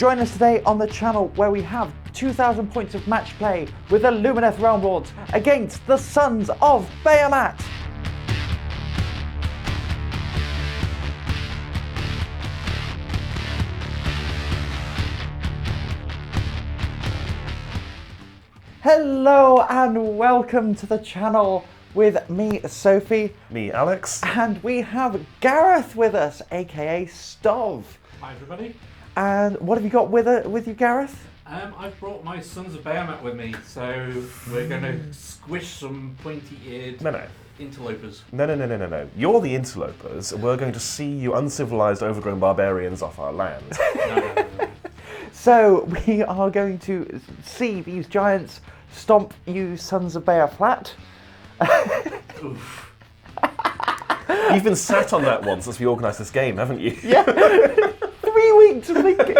Join us today on the channel where we have 2,000 points of match play with the Lumineth Realm Lords against the Sons of Behemat. Hello and welcome to the channel with me, Sophie. Me, Alex. And we have Gareth with us, aka Stomp. Hi everybody. And what have you got with you, Gareth? I've brought my Sons of Behemat with me, so we're going to squish some pointy-eared interlopers. No. You're the interlopers, and we're going to see you uncivilized, overgrown barbarians off our land. No. So we are going to see these giants stomp you Sons of Behemat. Oof. You've been sat on that one since we organised this game, haven't you? Yeah. 3 weeks of thinking.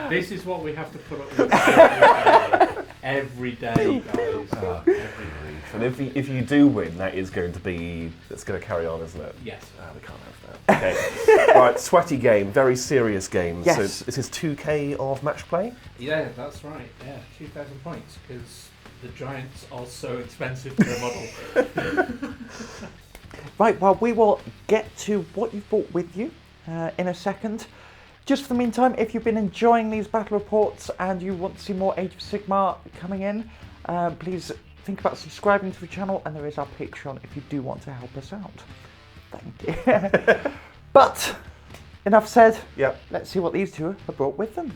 This is what we have to put up with every day, guys. Every week. And if you do win, that is going to be, that's going to carry on, isn't it? Yes. We can't have that. Okay. Right, sweaty game, very serious game. Yes. So this is 2k of match play? Yeah, that's right. Yeah, 2,000 points, because the giants are so expensive to model. Right, well, we will get to what you've brought with you in a second. Just for the meantime, if you've been enjoying these battle reports and you want to see more Age of Sigmar coming in, please think about subscribing to the channel, and there is our Patreon if you do want to help us out. Thank you. But, enough said. Yep. Let's see what these two have brought with them.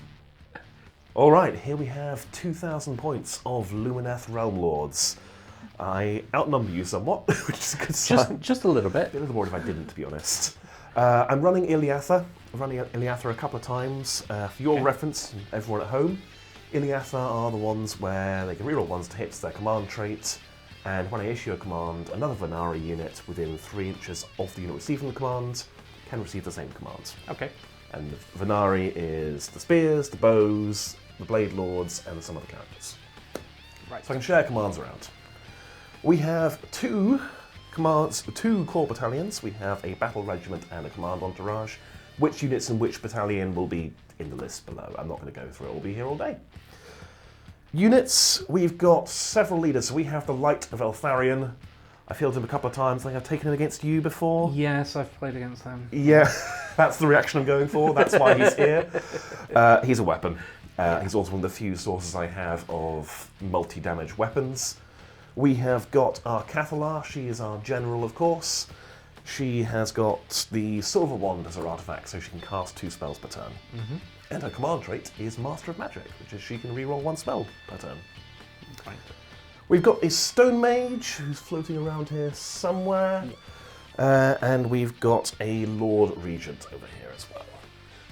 All right, here we have 2,000 points of Lumineth Realm Lords. I outnumber you somewhat, which is a good sign. Just a little bit. A little more if I didn't, to be honest. I'm running Iliatha. I've run Iliatha a couple of times. For your reference, everyone at home, Iliatha are the ones where they can reroll ones to hit their command trait, and when I issue a command, another Venari unit within 3 inches of the unit receiving the command can receive the same command. Okay. And the Venari is the spears, the bows, the blade lords, and some other characters. Right. So I can share commands around. We have two core battalions. We have a battle regiment and a command entourage. Which units in which battalion will be in the list below. I'm not going to go through it, we'll be here all day. Units, we've got several leaders. So we have the Light of Eltharion. I fielded him a couple of times. I think I've taken him against you before. Yes, I've played against them. Yeah, that's the reaction I'm going for. That's why he's here. He's a weapon. He's also one of the few sources I have of multi-damage weapons. We have got our Cathalar. She is our general, of course. She has got the Silver Wand as her artifact, so she can cast 2 spells per turn. Mm-hmm. And her command trait is Master of Magic, which is she can reroll 1 spell per turn. Right. We've got a Stone Mage, who's floating around here somewhere. And we've got a Lord Regent over here as well.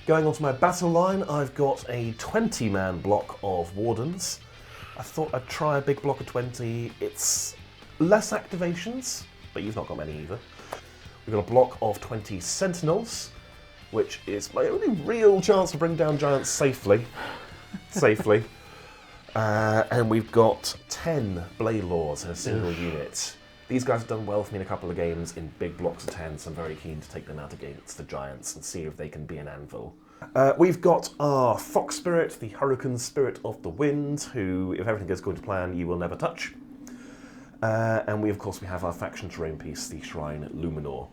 Going on to my battle line, I've got a 20-man block of Wardens. I thought I'd try a big block of 20. It's less activations, but you've not got many either. We've got a block of 20 Sentinels, which is my only real chance to bring down giants safely. And we've got 10 Blade Lords in a single unit. These guys have done well for me in a couple of games in big blocks of 10, so I'm very keen to take them out against the giants and see if they can be an anvil. We've got our Fox Spirit, the Hurricane Spirit of the Wind, who, if everything goes according to plan, you will never touch. And we, of course, we have our faction terrain piece, the Shrine Luminor.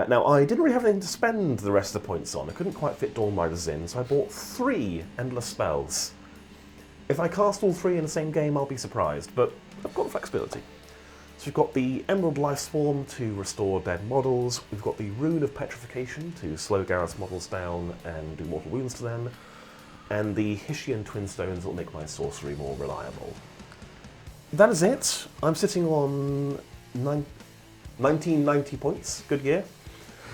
Now, I didn't really have anything to spend the rest of the points on. I couldn't quite fit Dawn Riders in, so I bought 3 Endless Spells. If I cast all 3 in the same game, I'll be surprised, but I've got the flexibility. So we've got the Emerald Life Swarm to restore dead models. We've got the Rune of Petrification to slow Gareth's models down and do mortal wounds to them. And the Hishian Twin Stones will make my sorcery more reliable. That is it. I'm sitting on 1990 points. Good year.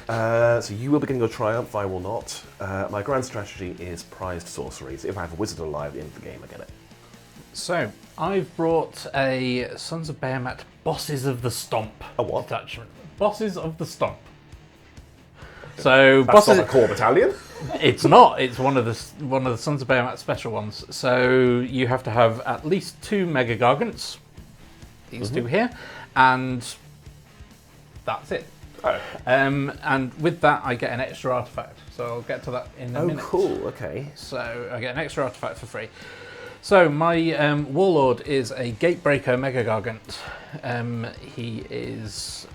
So you will be getting your Triumph, I will not. My grand strategy is prized sorceries. If I have a Wizard alive at the end of the game, I get it. So, I've brought a Sons of Behemat Bosses of the Stomp detachment. Bosses of the Stomp. So That's bosses. not a core battalion. It's not. It's one of the Sons of Behemat special ones. So you have to have at least 2 Mega-Gargants. These 2 here, and that's it. And with that, I get an extra artifact. So I'll get to that in a minute. Oh, cool. Okay. So I get an extra artifact for free. So my Warlord is a Gatebreaker Mega-Gargant. He is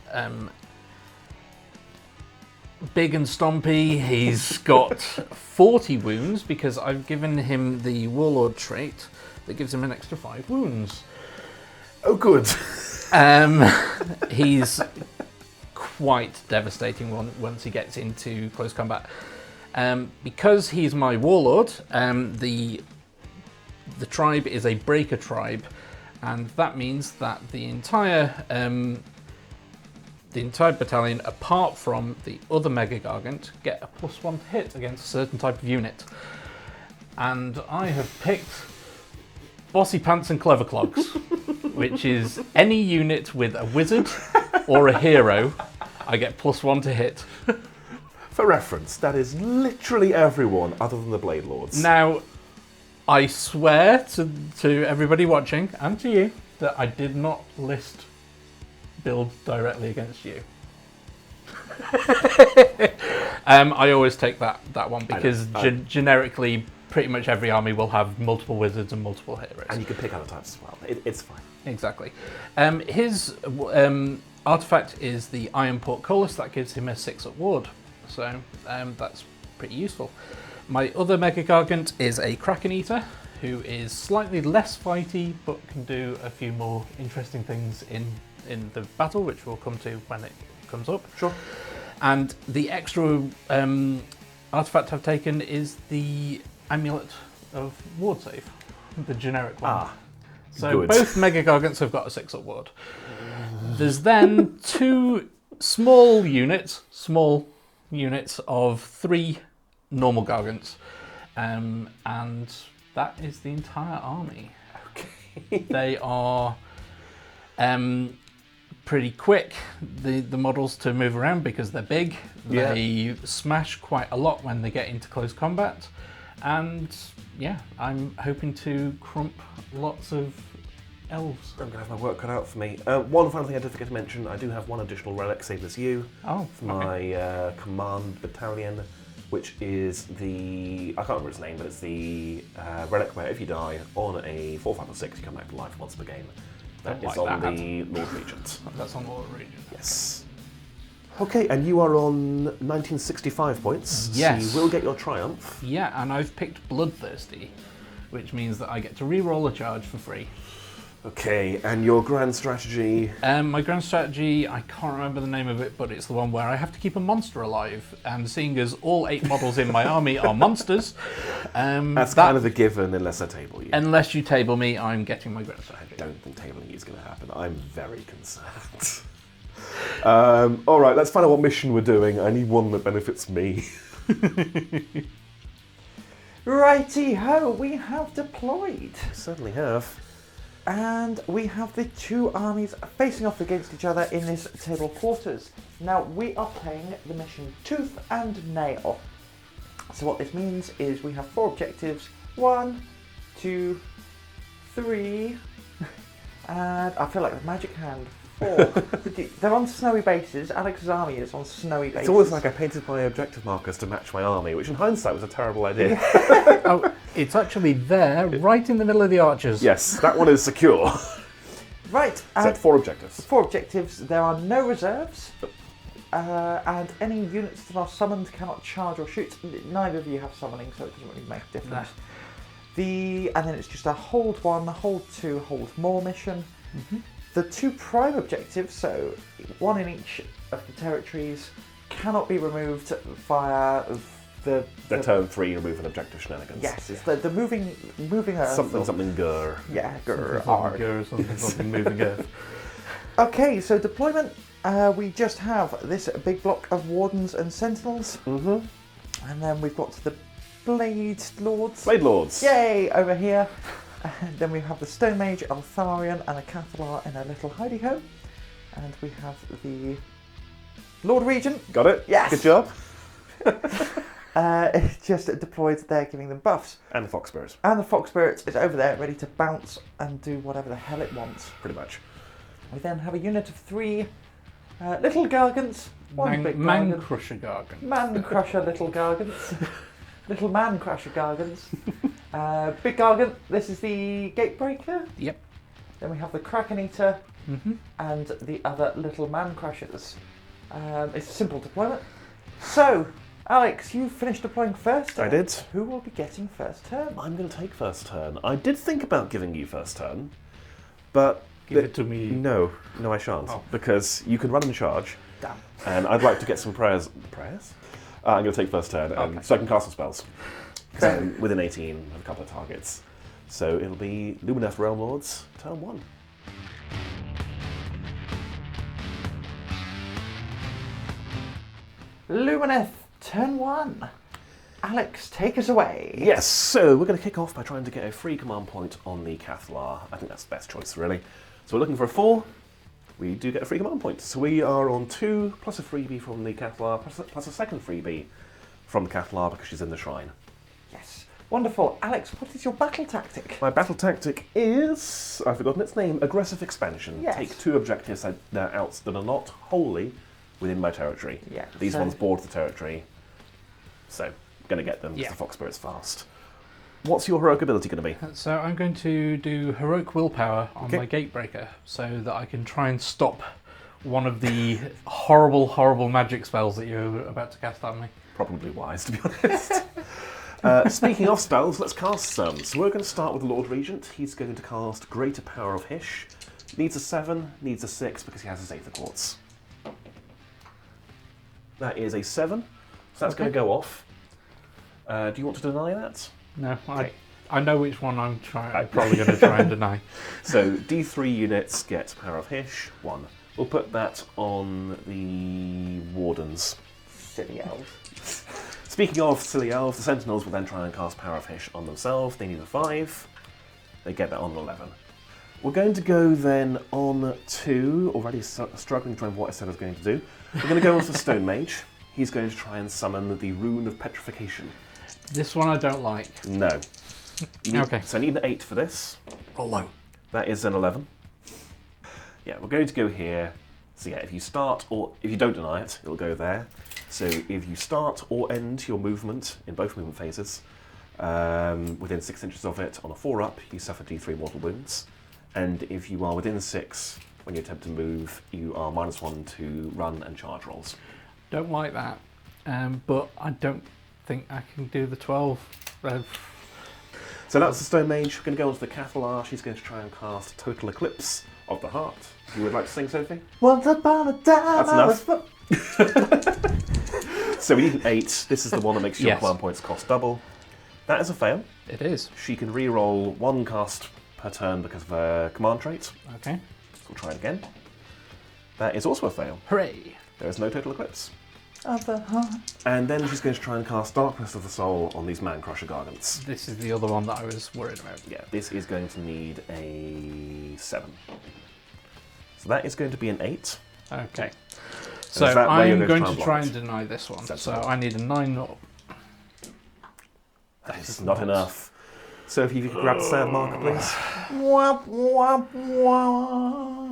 big and stompy. He's got 40 wounds because I've given him the Warlord trait that gives him an extra 5 wounds. Oh, good. He's quite devastating once he gets into close combat. Because he's my Warlord, the tribe is a breaker tribe, and that means that the entire battalion, apart from the other Mega-Gargant, get a +1 to hit against a certain type of unit. And I have picked Bossy Pants and Clever Clogs, which is any unit with a wizard or a hero, I get +1 to hit. For reference, that is literally everyone other than the Blade Lords. Now, I swear to everybody watching and to you that I did not list builds directly against you. I always take that one because generically pretty much every army will have multiple wizards and multiple heroes. And you can pick other types as well. It's fine. Exactly. His artifact is the Iron Portcullis. That gives him a 6-up ward. So that's pretty useful. My other Mega-Gargant is a Kraken-Eater, who is slightly less fighty, but can do a few more interesting things in the battle, which we'll come to when it comes up. Sure. And the extra artifact I've taken is the Amulet of Ward Save, the generic one. So good. Both Mega-Gargants have got a 6-up ward. There's then 2 small units of 3 normal Gargants, and that is the entire army. Okay. They are pretty quick, the models, to move around because they're big. Yeah. They smash quite a lot when they get into close combat, and yeah, I'm hoping to crump lots of elves. I'm going to have my work cut out for me. One final thing I did forget to mention, I do have one additional relic, same as you, for my command battalion, which is the, I can't remember its name, but it's the relic where if you die on a 4, 5 or 6, you come back to life once per game. That is on the Lord Regent. That's on Lord Regent. Yes. Okay, and you are on 1965 points. Yes. So you will get your triumph. Yeah, and I've picked Bloodthirsty, which means that I get to re-roll a charge for free. Okay, and your grand strategy? My grand strategy, I can't remember the name of it, but it's the one where I have to keep a monster alive. And seeing as all 8 models in my army are monsters, that's kind of a given unless I table you. Unless you table me, I'm getting my grand strategy. I don't think tabling you is going to happen. I'm very concerned. All right, let's find out what mission we're doing. I need one that benefits me. Righty-ho, we have deployed. Certainly have. And we have the 2 armies facing off against each other in this table of quarters. Now, we are playing the mission Tooth and Nail. So what this means is we have 4 objectives. 1, 2, 3, and I feel like the magic hand. 4. They're on snowy bases. Alex's army is on snowy bases. It's almost like I painted my objective markers to match my army, which in hindsight was a terrible idea. Oh, it's actually there, right in the middle of the archers. Yes, that one is secure. Right. So 4 objectives. 4 objectives. There are no reserves. And any units that are summoned cannot charge or shoot. Neither of you have summoning, so it doesn't really make a difference. No. And then it's just a hold 1, hold 2, hold more mission. Mm-hmm. The 2 prime objectives, so 1 in each of the territories, cannot be removed via the turn 3 remove an objective shenanigans. Yes, it's the moving earth. Something grr. Yeah, grr. Something moving earth. Okay, so deployment. We just have this big block of Wardens and Sentinels. Mm-hmm. And then we've got the Blade Lords. Blade Lords. Yay, over here. And then we have the Stone Mage, Altharion, and a Cathalar in a little hidey hole. And we have the Lord Regent. Got it? Yes. Good job. It's just deployed there, giving them buffs. And the Fox Spirit. And the Fox Spirit is over there, ready to bounce and do whatever the hell it wants. Pretty much. We then have a unit of 3 little Gargants One big Gargant. Mancrusher Gargants. Mancrusher little Gargants. Little Mancrusher Gargants. Big Gargant, this is the Gatebreaker. Yep. Then we have the Kraken-Eater Mm-hmm. and the other little Mancrushers. It's a simple deployment. So, Alex, you finished deploying first turn. I did. Who will be getting first turn? I'm going to take first turn. I did think about giving you first turn, but... Give it to me. No, I shan't. Oh. Because you can run and charge, Damn. and I'd like to get some prayers. Prayers? I'm going to take first turn, Okay. so I can cast some spells. Fair. So within 18, I have a couple of targets. So it'll be Lumineth Realm Lords, turn 1. Lumineth, turn 1. Alex, take us away. Yes, so we're going to kick off by trying to get a free command point on the Cathlar. I think that's the best choice, really. So we're looking for a 4. We do get a free command point. So we are on 2, plus a freebie from the Cathlar, plus a second freebie from the Cathlar because she's in the shrine. Yes. Wonderful. Alex, what is your battle tactic? My battle tactic is, I've forgotten its name, Aggressive Expansion. Yes. Take 2 objectives that are not wholly within my territory. Yeah, These so- ones board the territory. So, I'm going to get them because Yeah. the Fox Spirit's fast. What's your heroic ability going to be? So I'm going to do heroic willpower on Okay. my Gatebreaker so that I can try and stop one of the horrible, horrible magic spells that you're about to cast on me. Probably wise, to be honest. Speaking of spells, let's cast some. So we're going to start with the Lord Regent. He's going to cast Greater Power of Hish. Needs a 7, needs a 6 because he has his Aether Quartz. That is a 7, so that's Okay. going to go off. Do you want to deny that? No, Okay. I know which one I'm probably going to try and deny. So D3 units get Power of Hish, 1. We'll put that on the Wardens. Silly elves. Speaking of silly elves, the Sentinels will then try and cast Power of Hish on themselves. They need a 5. They get that on an 11. We're going to go then on to, already struggling to remember what I said I was going to do. We're going to go on to Stone Mage. He's going to try and summon the Rune of Petrification. This one I don't like. No. You need- Okay. So I need an 8 for this. Roll low. That is an 11. Yeah, we're going to go here. So yeah, if you start or if you don't deny it, it'll go there. So if you start or end your movement in both movement phases within 6 inches of it on a 4-up, you suffer D3 mortal wounds. And if you are within 6 when you attempt to move, you are -1 to run and charge rolls. Don't like that. But I don't think I can do the 12. So that's the Stone Mage. We're going to go on to the Cathalar. She's going to try and cast Total Eclipse of the Heart. You would like to sing, Sophie? Once upon a time, That's I was enough. So we need an 8. This is the one that makes your Yes. command points cost double. That is a fail. It is. She can re-roll 1 cast per turn because of her command trait. Okay. So we'll try it again. That is also a fail. Hooray. There is no Total Eclipse. of the heart. And then she's going to try and cast Darkness of the Soul on these Mancrusher Gargants. This is the other one that I was worried about. Yeah, this is going to need a 7. So that is going to be an 8. Okay. So is that where you're I'm going going to to try try and and deny this one. So Sensible. I need a 9 up. That is not enough. So if you could grab the sand marker, please. Wah, wah, wah.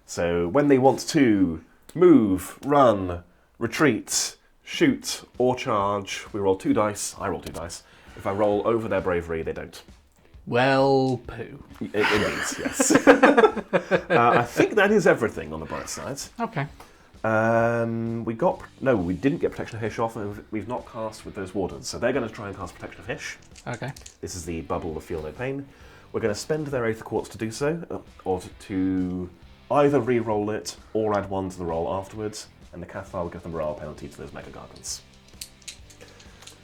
So when they want to move, run, retreat, shoot, or charge, we roll 2 dice. I roll 2 dice. If I roll over their bravery, they don't. Well, poo. Indeed, yes. I think that is everything on the bright side. Okay. We didn't get Protection of Hish off, and we've not cast with those Wardens, so they're going to try and cast Protection of Hish. Okay. This is the Bubble of Feel No Pain. We're going to spend their Aether Quartz to do so, or to either re-roll it or add 1 to the roll afterwards, and the Cathar will give them morale penalty to those Mega-Gargants.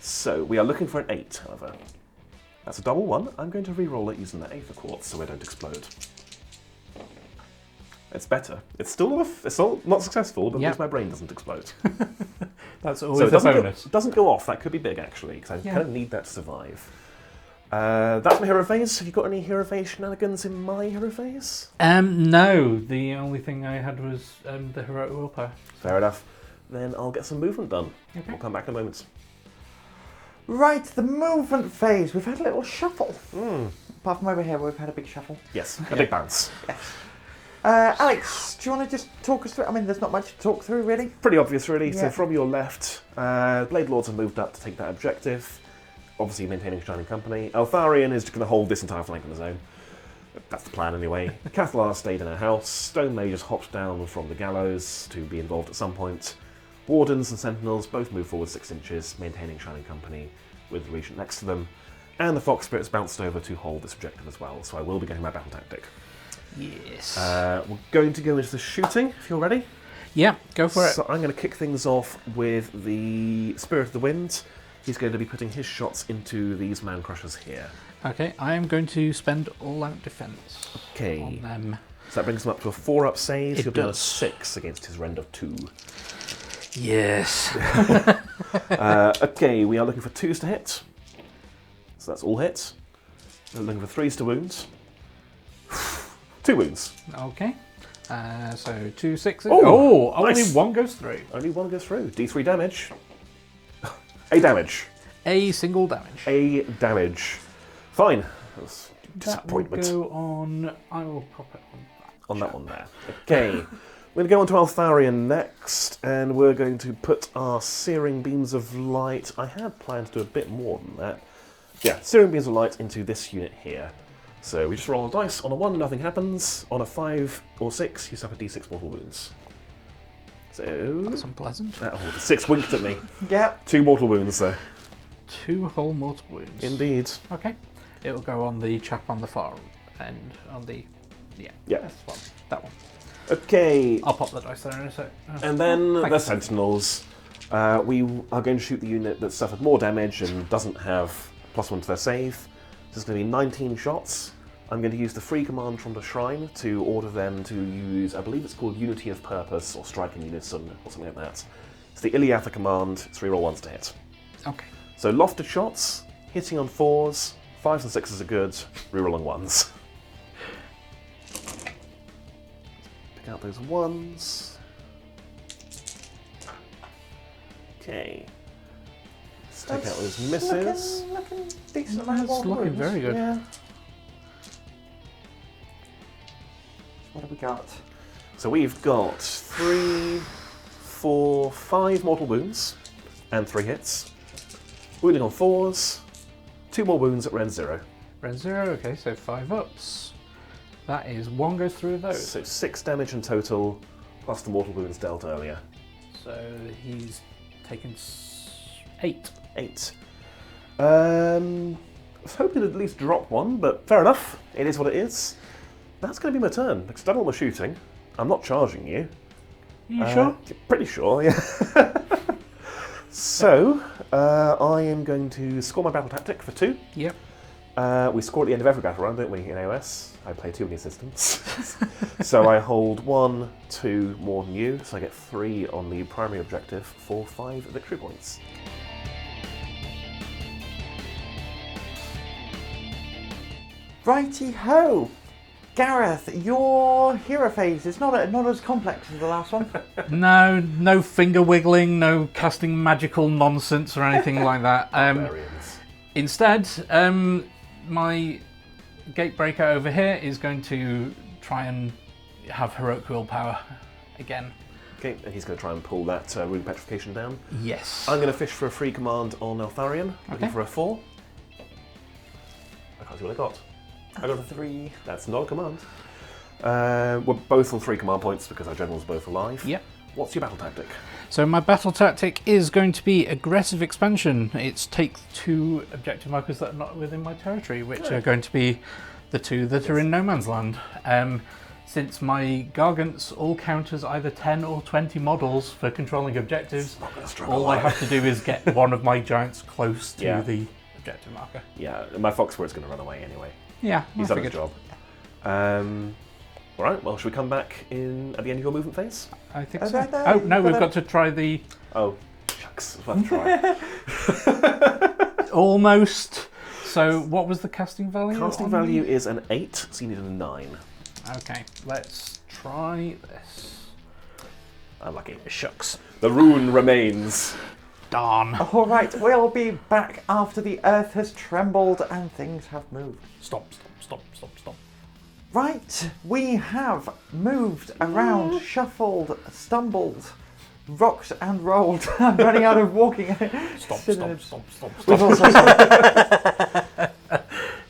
So we are looking for an 8, however. That's a double 1. I'm going to re-roll it using the Aether Quartz so I don't explode. It's better. It's still not successful, but at Yep. least my brain doesn't explode. That's So always it a doesn't bonus. doesn't go off. That could be big, actually, because I Yeah. kind of need that to survive. That's my hero phase. Have you got any hero phase shenanigans in my hero phase? No, the only thing I had was the heroic willpower. Fair enough. Then I'll get some movement done. Okay. We'll come back in a moment. Right, the movement phase. We've had a little shuffle. Mm. Apart from over here, where we've had a big shuffle. Yes, a big bounce. Yes. Alex, do you want to just talk us through? I mean, there's not much to talk through, really. Pretty obvious, really. Yeah. So from your left, Blade Lords have moved up to take that objective. Obviously maintaining Shining Company. Eltharion is going to hold this entire flank on his own. That's the plan anyway. Cathalar stayed in her house. Stone Mage just hopped down from the gallows to be involved at some point. Wardens and Sentinels both move forward 6 inches, maintaining Shining Company with the Regent next to them. And the Fox Spirits bounced over to hold this objective as well, so I will be getting my battle tactic. Yes. We're going to go into the shooting, if you're ready. Yeah, go for it. So I'm going to kick things off with the Spirit of the Wind. He's going to be putting his shots into these Mancrushers here. Okay, I am going to spend all-out defense Okay. on them. So that brings him up to a 4-up save. It He'll be on a does. 6 against his rend of 2. Yes. Okay, we are looking for 2s to hit. So that's all hits. We're looking for 3s to wound. 2 wounds. Okay. So 2 6s. Oh, only nice. 1 goes through. Only 1 goes through. D3 damage. A damage. A single damage. A damage. Fine. That's That will disappointment. go on. I will pop it on On that one there. Okay. We're going to go on to Eltharion next, and we're going to put our Searing Beams of Light. I had planned to do a bit more than that. Yeah, Searing Beams of Light into this unit here. So we just roll a dice. On a 1, nothing happens. On a 5 or 6, you suffer d6 mortal wounds. So... That's unpleasant. the 6 winked at me. Yep. 2 mortal wounds, though. 2 whole mortal wounds. Indeed. Okay. It will go on the chap on the far end. On the. Yeah. Yeah. That's one. That one. Okay. I'll pop the dice there in a sec. And then the Thanks. Sentinels. We are going to shoot the unit that suffered more damage and doesn't have +1 to their save. This is going to be 19 shots. I'm going to use the free command from the Shrine to order them to use, I believe it's called Unity of Purpose or Strike in Unison or something like that. It's the Iliatha command. It's reroll 1s to hit. Okay. So lofted shots, hitting on 4s, 5s and 6s are good, rerolling 1s. Pick out those 1s. Okay. Let's take out those misses. Looking decent. That's looking very good. Yeah. What have we got? So we've got 3, 4, 5 mortal wounds and 3 hits. Wounding on 4s, 2 more wounds at rend 0. Rend 0. Okay, so 5 ups. That is 1 goes through those. So 6 damage in total, plus the mortal wounds dealt earlier. So he's taken 8. 8. I was hoping to at least drop 1, but fair enough. It is what it is. That's going to be my turn, because I've done all the shooting. I'm not charging you. You sure? Pretty sure, yeah. So, I am going to score my battle tactic for 2. Yep. We score at the end of every battle round, don't we, in AOS? I play too many systems. So I hold 1, 2 more than you, so I get 3 on the primary objective for 5 victory points. Righty ho! Gareth, your hero phase is not as complex as the last one. No finger wiggling, no casting magical nonsense or anything like that. Barbarians. Instead, my Gatebreaker over here is going to try and have heroic willpower again. Okay, and he's going to try and pull that rune petrification down. Yes. I'm going to fish for a free command on Eltharion, looking Okay. for a 4. I can't see what I got. I got a 3. That's not a command. We're both on 3 command points because our general's both alive. Yep. What's your battle tactic? So my battle tactic is going to be aggressive expansion. It's take 2 objective markers that are not within my territory, which are going to be the 2 that are in no man's land. Since my Gargants all count as either 10 or 20 models for controlling objectives, Not going to struggle. all I have to do is get one of my giants close to Yeah. the objective marker. Yeah, my Fox Spirit's going to run away anyway. Yeah, He's I done his figured. job. Alright, well, should we come back in at the end of your movement phase? I think Oh, so. no, Oh, no, we've but, got to try the... Oh, shucks. Let's try. Almost. So what was the casting value? Casting on value is an 8, so you need a 9. Okay, let's try this. Unlucky. Shucks. The rune remains. Darn. All right, we'll be back after the earth has trembled and things have moved. Stop. Right, we have moved around, shuffled, stumbled, rocked and rolled. I'm running out of walking. Stomp. We've also stomped.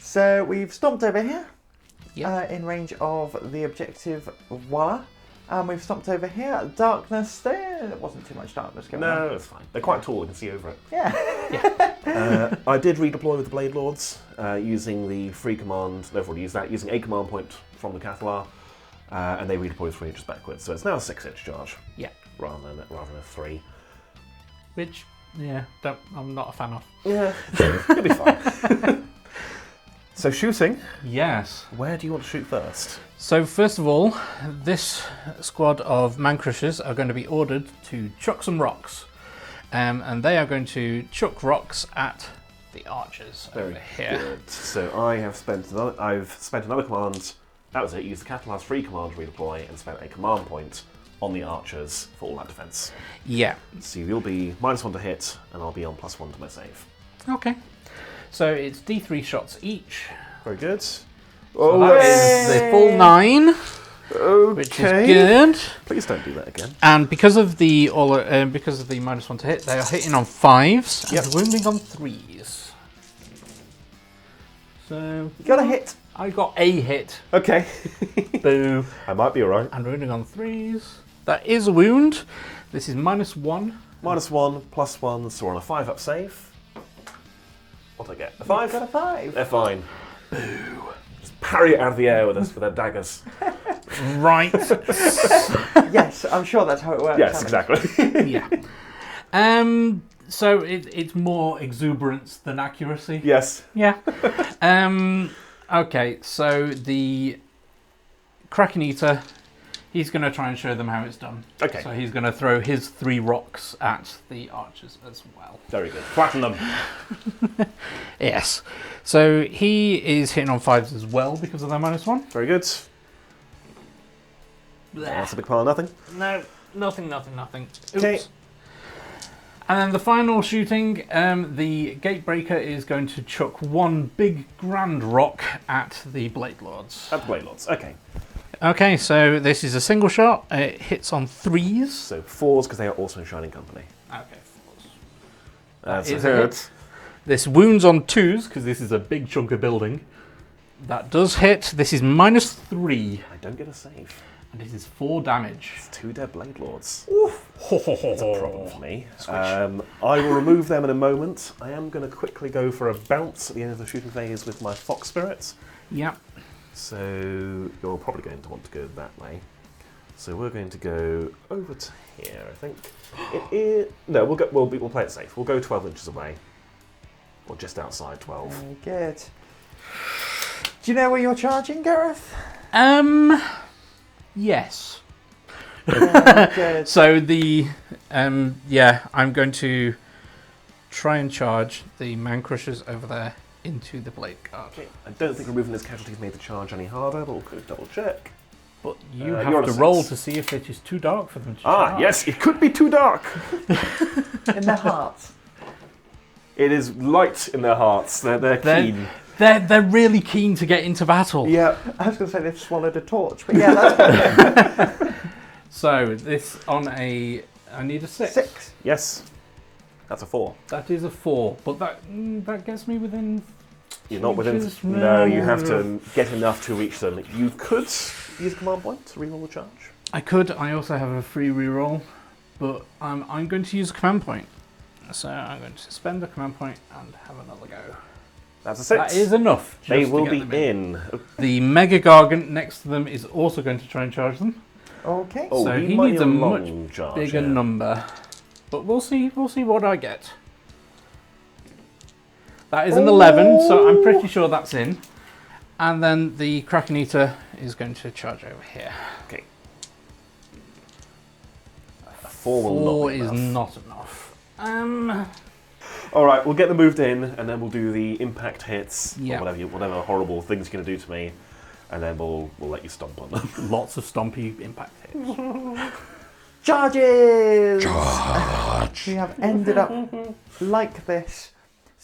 So we've stomped over here, in range of the objective. Voila. We've stomped over here. Darkness there wasn't too much darkness going on. No, it's fine. They're quite tall, you can see over it. Yeah. I did redeploy with the Blade Lords using the free command. They've already used that, using a command point from the Catalar, and they redeployed 3 inches backwards. So it's now a 6-inch charge. Yeah. Rather than a 3. Which, I'm not a fan of. Yeah, it'll be fine. So shooting. Yes. Where do you want to shoot first? So first of all, this squad of Mancrushers are going to be ordered to chuck some rocks. And they are going to chuck rocks at the archers over here. Good. So I've spent another command. That was it. Used the Catalar's free command to redeploy and spent a command point on the archers for all that defense. Yeah. So you'll be -1 to hit, and I'll be on +1 to my save. Okay. So it's D3 shots each. Very good. So that is the full 9. Okay. Which is good. Please don't do that again. And because of the -1 to hit, they are hitting on 5s and wounding on 3s. So You got a hit. I got a hit. Okay. Boo. I might be alright. And wounding on 3s. That is a wound. This is -1. -1, +1, so we're on a 5-up save. What'd I get? A 5? You got a 5. They're fine. Boo. Just parry it out of the air with their daggers. Right. Yes, I'm sure that's how it works. Yes, exactly. Yeah. So it's more exuberance than accuracy. Yes. Yeah. Okay, so the Kraken-Eater, he's going to try and show them how it's done. Okay. So he's going to throw his 3 rocks at the archers as well. Very good. Flatten them. Yes. So he is hitting on 5s as well because of their -1. Very good. That's a big pile of nothing. No, nothing. Oops. Okay. And then the final shooting, the Gatebreaker is going to chuck 1 big grand rock at the Blade Lords. At the Blade Lords. Okay. Okay, so this is a single shot. It hits on 3s. So 4s because they are also in Shining Company. Okay, 4s. That's is a a hit. hit. This wounds on 2s because this is a big chunk of building. That does hit. This is -3. I don't get a save. And this is 4 damage. It's 2 dead Blade Lords. Oof. That's a problem for me. I will remove them in a moment. I am going to quickly go for a bounce at the end of the shooting phase with my Fox Spirits. Yeah. So you're probably going to want to go that way. So we're going to go over to here, I think. No, we'll play it safe. We'll go 12 inches away. Or just outside 12. Very good. Do you know where you're charging, Gareth? Yes. Good. So I'm going to try and charge the Mancrushers over there into the Blade Guard. Okay. I don't think removing this casualties made the charge any harder, but we'll go double check. But you You're have on to a roll 6. to see if it is too dark for them to charge. Ah, yes, it could be too dark. In their hearts. It is light in their hearts. They're keen. They're really keen to get into battle. Yeah. I was going to say they've swallowed a torch, but yeah, that's good. So this on I need a 6. 6. Yes. That's a 4. That is a 4, but that gets me within. You're not within. Inches? No, you have to get enough to reach them. You could use a command point to reroll the charge. I could. I also have a free reroll, but I'm going to use a command point. So I'm going to spend a command point and have another go. That's a 6. That is enough. They just to will get be them in. The Mega-Gargant next to them is also going to try and charge them. Okay. Oh, So he might needs need a long charge, Bigger yeah. number. But we'll see what I get. That is an 11, so I'm pretty sure that's in. And then the Kraken-Eater is going to charge over here. Okay. 4 will 4 not be is enough. not enough. All right, we'll get them moved in, and then we'll do the impact hits, Yeah. or whatever horrible things you're going to do to me, and then we'll let you stomp on them. Lots of stompy impact hits. Charges! We have ended up like this.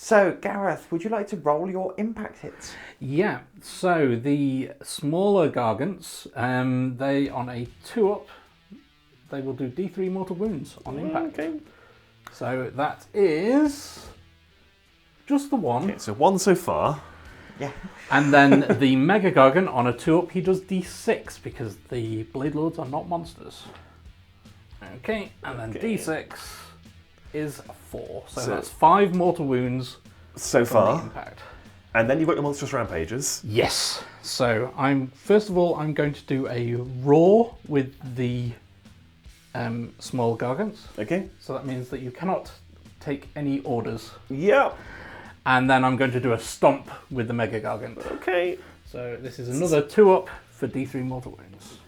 So, Gareth, would you like to roll your impact hits? Yeah, so the smaller Gargants, they on a 2-up, they will do D3 mortal wounds on impact. Okay. So that is just the one. Okay, so 1 so far. Yeah. And then the Mega-Gargant on a 2-up, he does D6 because the Blade Lords are not monsters. Okay, and then D6 is 4. So that's 5 mortal wounds so from the far. impact. And then you've got your monstrous rampages. Yes. So first of all, I'm going to do a roar with the small Gargants. Okay. So that means that you cannot take any orders. Yeah. And then I'm going to do a stomp with the Mega-Gargant. Okay. So this is another 2-up for D3 mortal wounds.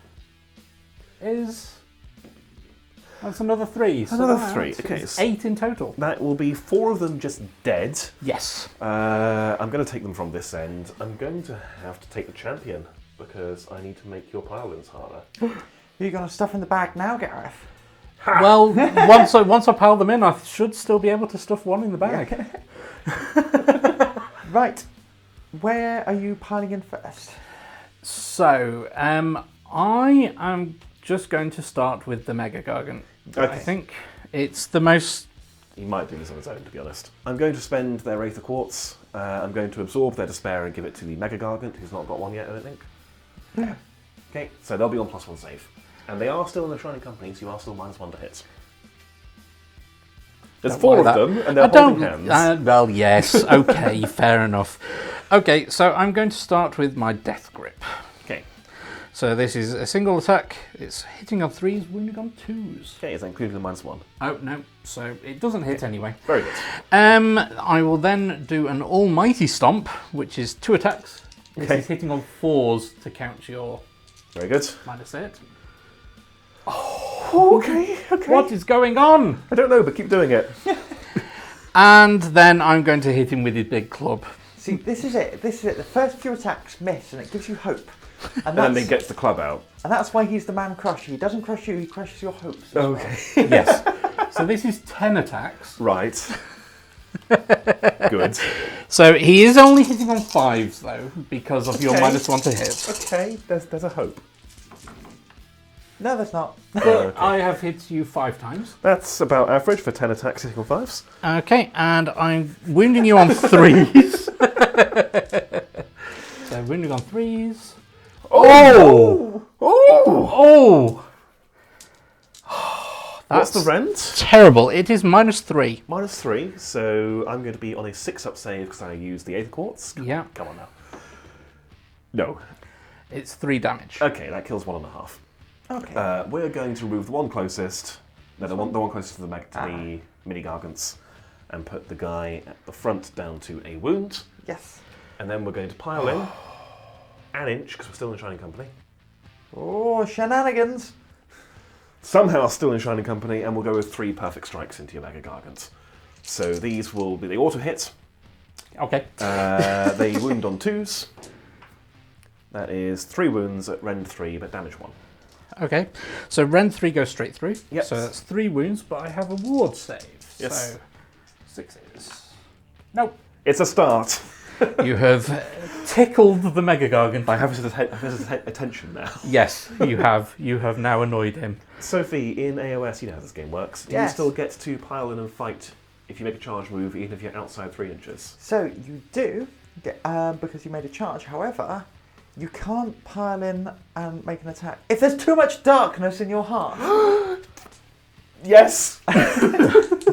That's another 3. So Another that 3. is Okay. 8 in total. That will be 4 of them just dead. Yes. I'm going to take them from this end. I'm going to have to take the champion because I need to make your pile-ins harder. You got stuff in the bag now, Gareth? Well, once I pile them in, I should still be able to stuff one in the bag. Right. Where are you piling in first? So, I am just going to start with the Mega-Gargant. Okay. I think it's the most... He might do this on his own, to be honest. I'm going to spend their Aether Quartz. I'm going to absorb their despair and give it to the Mega-Gargant, who's not got one yet, I don't think. Yeah. Okay, so they'll be on +1 save. And they are still in the Shining Company, so you are still -1 to hit. There's Don't 4 of worry them, and they're holding hands. Well, yes. Okay, fair enough. Okay, so I'm going to start with my Death Grip. Okay. So this is a single attack. It's hitting on 3s, wounding on 2s. Okay, is that including the -1? Oh, no. So it doesn't hit anyway. Very good. I will then do an Almighty Stomp, which is 2 attacks. This Okay. is hitting on 4s to count your Very good. -8. Oh, okay. What is going on? I don't know, but keep doing it. And then I'm going to hit him with his big club. See, this is it. This is it. The first few attacks miss, and it gives you hope. And then he gets the club out. And that's why he's the man crusher. He doesn't crush you, he crushes your hopes. as well. Okay. Yes. So this is 10 attacks. Right. Good. So he is only hitting on 5s though, because of your Okay. -1 to hit. Okay, there's a hope. No, that's not. But I have hit you 5 times. That's about average for 10 attacks hitting on 5s. Okay, and I'm wounding you on 3s. So wounding on 3s. Oh! Oh! What's That's the rend? terrible. It is -3. -3, so I'm going to be on a 6-up save because I used the Aether Quartz. Yeah. Come on now. No. It's 3 damage. Okay, that kills 1.5. Okay. We're going to remove the one closest, the one closest to the mini-Gargants, and put the guy at the front down to a wound. Yes. And then we're going to pile in an inch, because we're still in Shining Company. Oh, shenanigans. Somehow still in Shining Company, and we'll go with 3 perfect strikes into your Mega-Gargant. So these will be the auto-hit. Okay. They wound on 2s. That is 3 wounds at rend 3, but damage 1. Okay. So rend 3 goes straight through. Yep. So that's 3 wounds, but I have a ward save. Yes. So 6s. Nope. It's a start. You have tickled the Mega-Gargant. I have his attention now. Yes, you have. You have now annoyed him. Sophie, in AOS, you know how this game works. Do Yes. you still get to pile in and fight if you make a charge move, even if you're outside 3 inches? So you do, because you made a charge. However, you can't pile in and make an attack if there's too much darkness in your heart. Yes!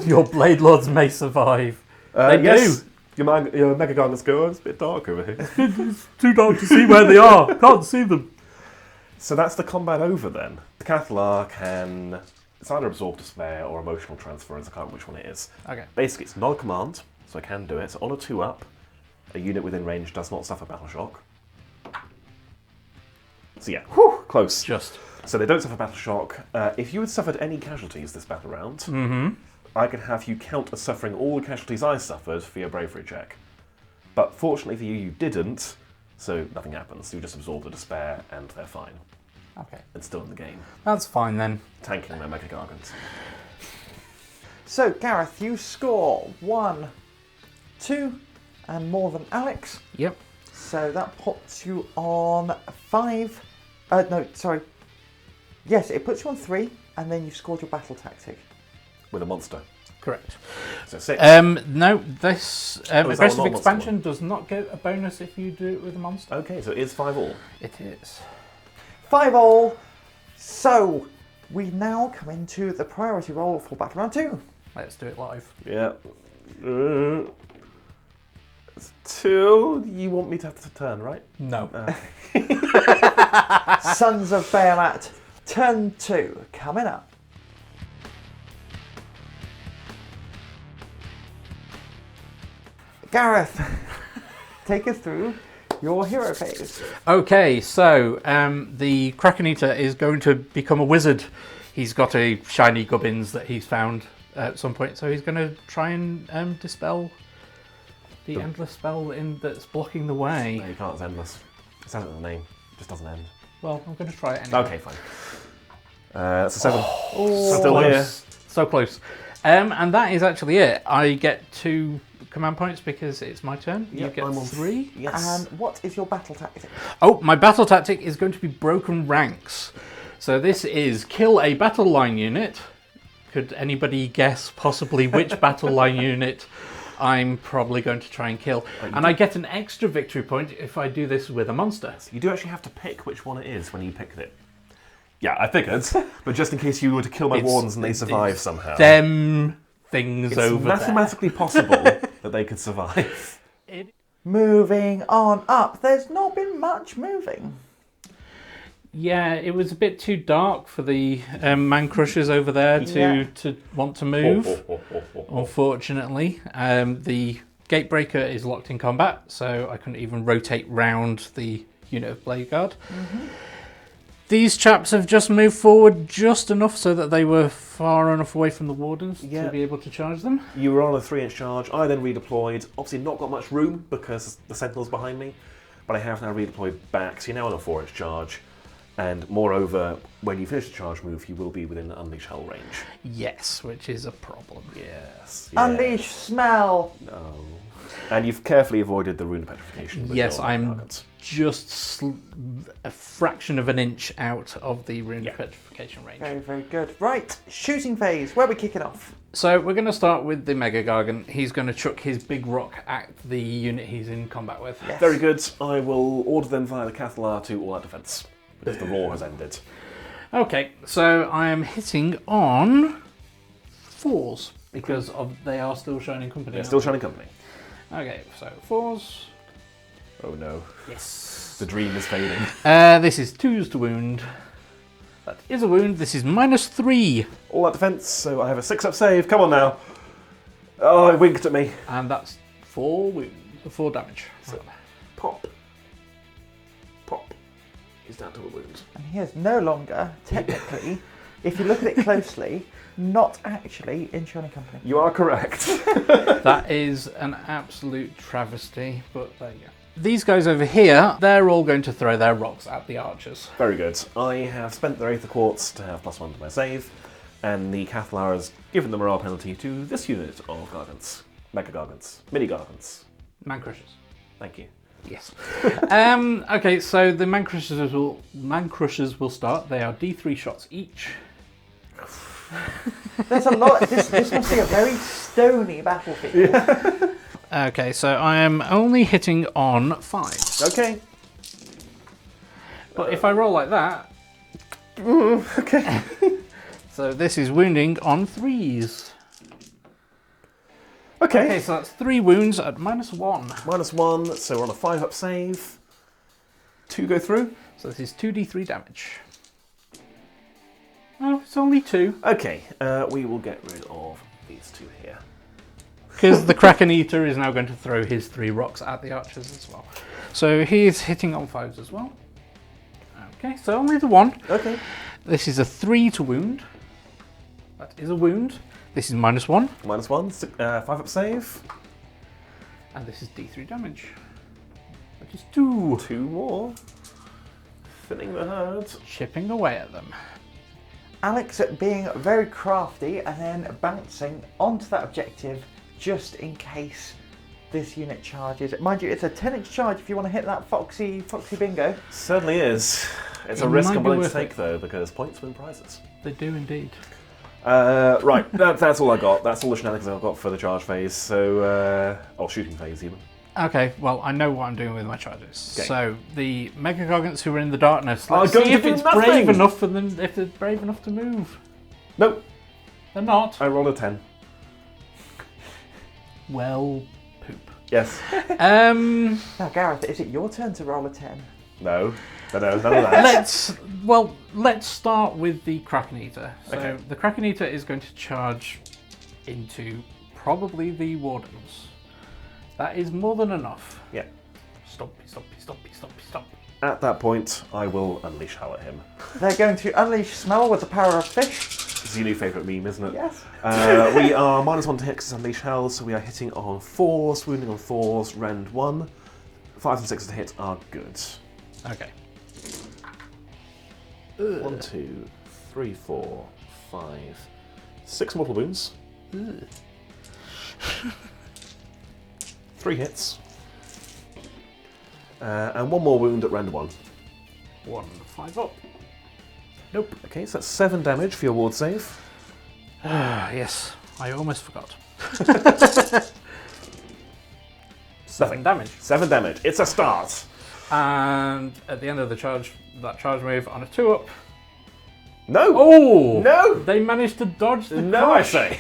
Your Blade Lords may survive. They yes. do. Your Mega-Gargants go, oh, it's a bit dark over here. It's too dark to see where they are. Can't see them. So that's the combat over then. The Cathalar can... It's either Absorb Despair or Emotional Transference, I can't remember which one it is. Okay. Basically, it's not a command, so I can do it. So on a 2-up, a unit within range does not suffer Battle Shock. So yeah, close. Just. So they don't suffer Battle Shock. If you had suffered any casualties this battle round, I can have you count as suffering all the casualties I suffered for your bravery check. But fortunately for you, you didn't, so nothing happens. You just absorb the despair and they're fine. Okay. And still in the game. That's fine then. Tanking their Mega-Gargants. So, Gareth, you score 1, 2 and more than Alex. Yep. So that puts you on 5. No, sorry. Yes, it puts you on 3, and then you've scored your battle tactic. With a monster. Correct. So 6. No, this aggressive not expansion does not get a bonus if you do it with a monster. Okay, so it is 5 all. It is. 5 all. So we now come into the priority roll for Battle Round 2. Let's do it live. Yeah. 2. You want me to have to turn, right? No. Sons of Behemat, turn 2, coming up. Gareth, take us through your hero phase. Okay, so the Kraken-Eater is going to become a wizard. He's got a shiny gubbins that he's found at some point, so he's going to try and dispel the endless spell that's blocking the way. No, you can't. It's endless. It says it in the name. It just doesn't end. Well, I'm going to try it anyway. Okay, fine. That's a 7. Oh, Still close. here. So close. And that is actually it. I get 2 command points because it's my turn. Yep, you get I'm on 3. Yes. And what is your battle tactic? Oh, my battle tactic is going to be broken ranks. So this is kill a Battleline unit. Could anybody guess possibly which Battleline unit I'm probably going to try and kill? And I get an extra victory point if I do this with a monster. You do actually have to pick which one it is when you pick it. Yeah, I figured. But just in case you were to kill my wardens and they survive somehow. Them things it's over mathematically possible that they could survive. Moving on up. There's not been much moving. Yeah, it was a bit too dark for the Mancrushers over there to want to move. Unfortunately, the Gatebreaker is locked in combat, so I couldn't even rotate round the unit of Blade Guard. These chaps have just moved forward just enough so that they were far enough away from the Wardens to be able to charge them. You were on a 3-inch charge. I then redeployed. Obviously not got much room because the Sentinel's behind me, but I have now redeployed back, so you're now on a 4-inch charge. And moreover, when you finish the charge move, you will be within Unleash Hell range. Yes, which is a problem. Yes. Unleash smell. No. And you've carefully avoided the Rune of Petrification. Yes, I'm just a fraction of an inch out of the Rune of Petrification range. Very, very good. Right, shooting phase. Where are we kicking off? So we're going to start with the Mega-Gargant. He's going to chuck his big rock at the unit he's in combat with. Yes. Very good. I will order them via the Cathalar to all out defence. Because the roar has ended. Okay, so I am hitting on 4s because they are still Shining Company. They're still Shining Company. Okay, so 4s. Oh no. Yes. The dream is fading. This is 2s to wound. That is a wound. This is -3. All out defence, so I have a 6-up save. Come on now. Oh, it winked at me. And that's 4 wounds, 4 damage. So, pop. Pop. He's down to a wound. And he is no longer, technically, if you look at it closely, not actually in Shining Company. You are correct. That is an absolute travesty, but there you go. These guys over here, they're all going to throw their rocks at the archers. Very good. I have spent their Aether Quartz to have +1 to my save, and the Cathalar has given the morale penalty to this unit of Gargants. Mega-Gargants. Mini-Gargants. Mancrushers. Thank you. Yes. Okay, so the Mancrushers will start. They are D3 shots each. There's a lot. This must be a very stony battlefield. Yeah. Okay, so I am only hitting on 5s. Okay. But if I roll like that... Okay. So this is wounding on 3s. Okay, so that's 3 wounds at -1. -1, so we're on a 5-up save. 2 go through. So this is 2d3 damage. Oh, it's only 2. Okay, we will get rid of these 2 here. Because the Kraken-Eater is now going to throw his 3 rocks at the archers as well. So he's hitting on 5s as well. Okay, so only the 1. Okay. This is a 3 to wound. That is a wound. This is -1. -1, 5-up save. And this is d3 damage. Which is 2. 2 more. Thinning the herd. Chipping away at them. Alex being very crafty and then bouncing onto that objective just in case this unit charges. Mind you, it's a 10-inch charge if you want to hit that foxy bingo. Certainly is. It's a risk I'm willing to take, though, because points win prizes. They do indeed. Right, that's all I got. That's all the shenanigans I've got for the charge phase. So, or shooting phase, even. Okay, well, I know what I'm doing with my charges. Okay. So, the Mega-Gargants who are in the darkness, let's going see to if do it's nothing! brave enough for them, if they're brave enough to move. Nope. They're not. I rolled a 10. Well, poop. Yes. Now, Gareth, is it your turn to roll a 10? No, none of that. Let's start with the Kraken-Eater. So Okay. the Kraken-Eater is going to charge into probably the Wardens. That is more than enough. Yeah. Stompy, stompy, stompy, stompy, stomp. At that point, I will unleash hell at him. They're going to unleash Smell with the power of fish. It's your new favourite meme, isn't it? Yes. We are -1 to hit because unleash hell, so we are hitting on 4s, wounding on 4s, rend 1. 5s and 6s to hit are good. Okay. 1, 2, 3, 4, 5, 6 mortal wounds. 3 hits. And 1 more wound at rend 1. 1, 5 up. Nope. Okay, so that's 7 damage for your ward save. Yes, I almost forgot. 7 damage. 7 damage. It's a start. And at the end of the charge, that charge move on a 2-up. No. Oh! No. They managed to dodge the No, I crush. say.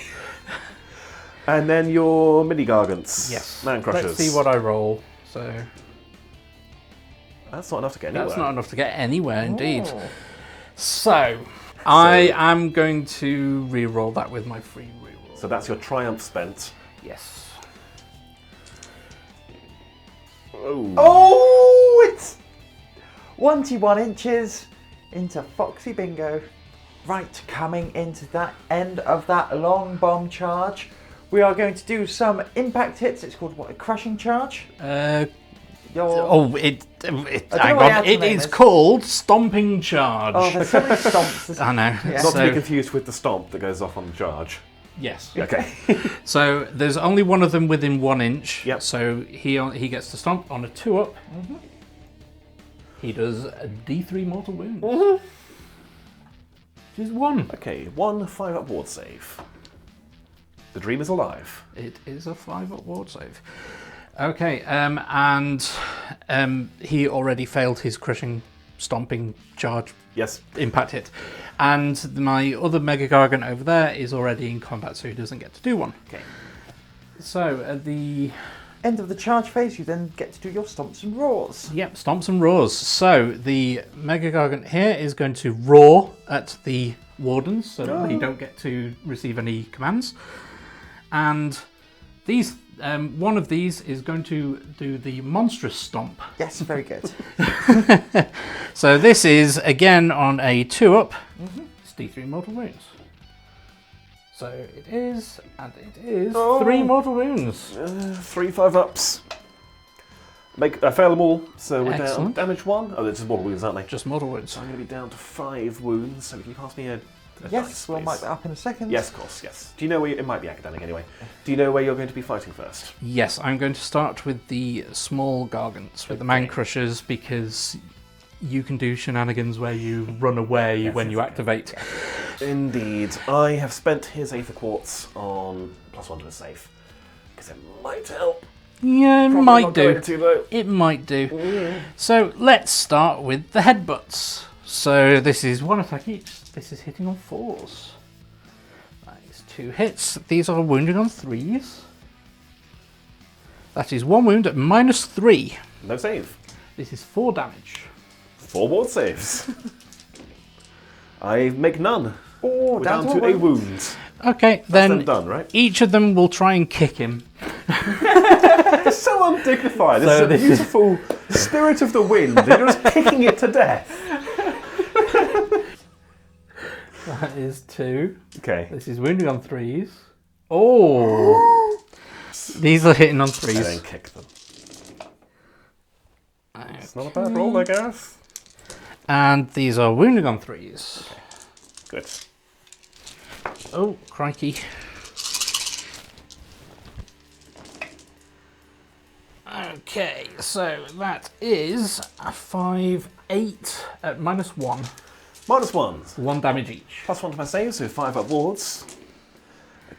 And then your Mega-Gargants. Yes. Mancrushers. Let's see what I roll. So That's not enough to get anywhere. that's not enough to get anywhere, indeed. Oh. So I am going to re-roll that with my free re-roll. So that's your triumph spent. Yes. Oh. Oh, it's 21 inches into Foxy Bingo. Right, coming into that end of that long bomb charge, we are going to do some impact hits. It's called what, a crushing charge? Your- It know hang what the on. actual It name is is. called Stomping Charge. Oh, there's so many stomps. I know. Yeah. Not to be So, confused with the stomp that goes off on the charge. yes. Okay. So there's only one of them within 1 inch. Yep. So he gets to stomp on a 2-up. He does a D3 mortal wounds. Which is 1. Okay, 1 5-up ward save. The dream is alive. It is a 5-up ward save. Okay, he already failed his crushing, stomping charge Yes. impact hit. And my other Mega-Gargant over there is already in combat, so he doesn't get to do one. Okay. So at the End of the charge phase, you then get to do your stomps and roars. Yep, stomps and roars. So the Mega-Gargant here is going to roar at the Wardens, so that they don't get to receive any commands. And these, one of these is going to do the monstrous stomp. Yes, very good. So this is again on a 2-up. It's D3 mortal wounds. So it is, and it is 3 mortal wounds. 3 5-ups. I fail them all, so we're down. Excellent. Damage 1. Oh, they're just mortal wounds, aren't they? Just mortal wounds. So I'm going to be down to 5 wounds. So can you pass me a Yes, dice, we'll please? mark that up in a second. Yes, of course, yes. Do you know where it might be academic anyway? Do you know where you're going to be fighting first? Yes, I'm going to start with the small Gargants, with the Mancrushers, because you can do shenanigans where you run away when you activate. Indeed. I have spent his Aether Quartz on +1 to his save. Because it might help. Yeah, it Probably might not going do. to, though. It might do. So let's start with the headbutts. So this is 1 attack each. This is hitting on 4s. That is 2 hits. These are wounding on 3s. That is 1 wound at -3. No save. This is 4 damage. 4 ward saves. I make none. Oh, We're down to a wound. Okay, That's them then done, right? each of them will try and kick him. It's so undignified. So It's a this is- beautiful spirit of the wind. You're just kicking it to death. That is 2. Okay. This is wounding on 3s. Oh! These are hitting on And 3s. then kick them. It's not a bad roll there, Gareth. And these are wounding on 3s. Good. Oh, crikey. Okay, so that is a 5, 8 at -1. -1. 1 damage each. +1 to my save, so 5 upwards.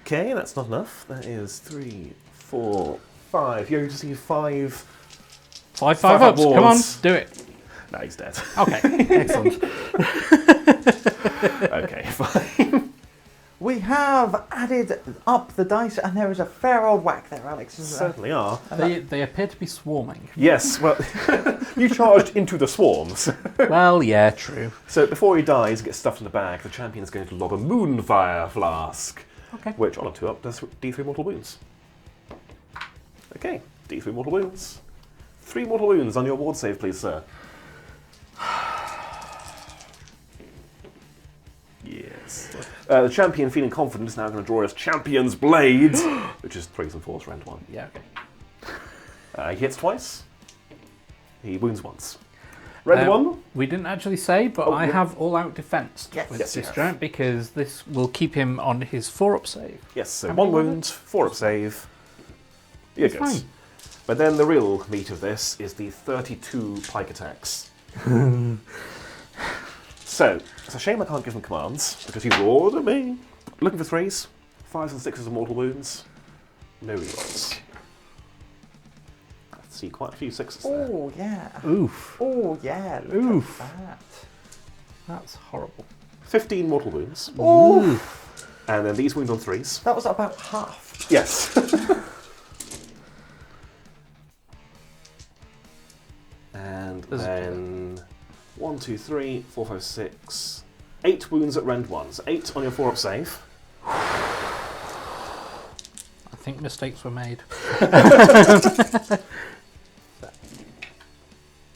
Okay, that's not enough. That is 3, 4, 5. You just need 5. 5 ups. Come on, upwards. do it. No, he's dead. Okay, excellent. Okay, fine. We have added up the dice, and there is a fair old whack there, Alex. Isn't there? Certainly are. They appear to be swarming. Yes, well, you charged into the swarms. Well, yeah, true. So before he dies, gets stuffed in the bag, the champion is going to lob a Moonfire Flask, Okay. which on a 2-up does D3 mortal wounds. Okay, D3 mortal wounds. 3 mortal wounds on your ward save, please, sir. Yes. The champion, feeling confident, is now going to draw his Champion's Blade, which is 3s and 4s, rend 1. Yeah, okay. He hits twice. He wounds once. Rend 1. We didn't actually say, but I have all-out defense Yes. with Yes, you this have. giant because this will keep him on his 4-up save. Yes, so How 1 many wound, 4-up save. You're It's good. fine. But then the real meat of this is the 32 pike attacks. So, it's a shame I can't give him commands, because he roared at me. Looking for 3s, 5s and 6s of mortal wounds. No rerolls. I see quite a few 6s there. Oh, yeah. Oof. Oh, yeah. Look Oof. at that. That's horrible. 15 mortal wounds. Oh, And then these wounds on 3s. that was about half. Yes. And There's a then 1, 2, 3, 4, 5, 6. 8 wounds at rend 1. So 8 on your 4-up save. I think mistakes were made.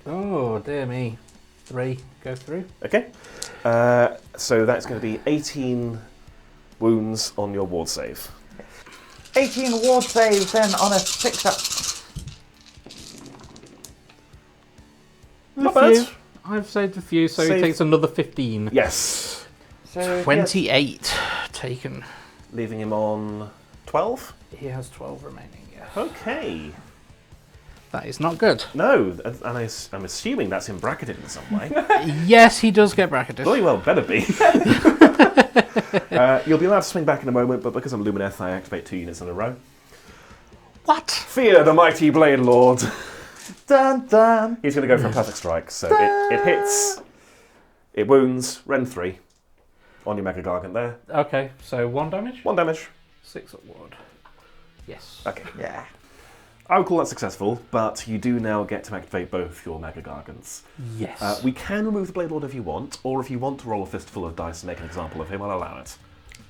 Oh, dear me. 3 go through. Okay. So that's going to be 18 wounds on your ward save. 18 ward saves then on a 6-up. Not A bad. few. I've saved a few, so Save- he takes another 15. Yes. So 28 taken. Leaving him on 12. He has 12 remaining, yeah. Okay. That is not good. No, and I'm assuming that's him bracketed in some way. Yes, he does get bracketed. Bloody well better be. You'll be allowed to swing back in a moment, but because I'm Lumineth, I activate 2 units in a row. What? Fear the mighty Blade Lord. Dun dun. He's going to go for a perfect strike, so it hits, it wounds, rend 3 on your Mega-Gargant there. Okay, so 1 damage? 1 damage. 6 up ward. Yes. Okay. Yeah. I would call that successful, but you do now get to activate both your Mega-Gargants. Yes. We can remove the Blade Lord if you want, or if you want to roll a fistful of dice and make an example of him, I'll allow it.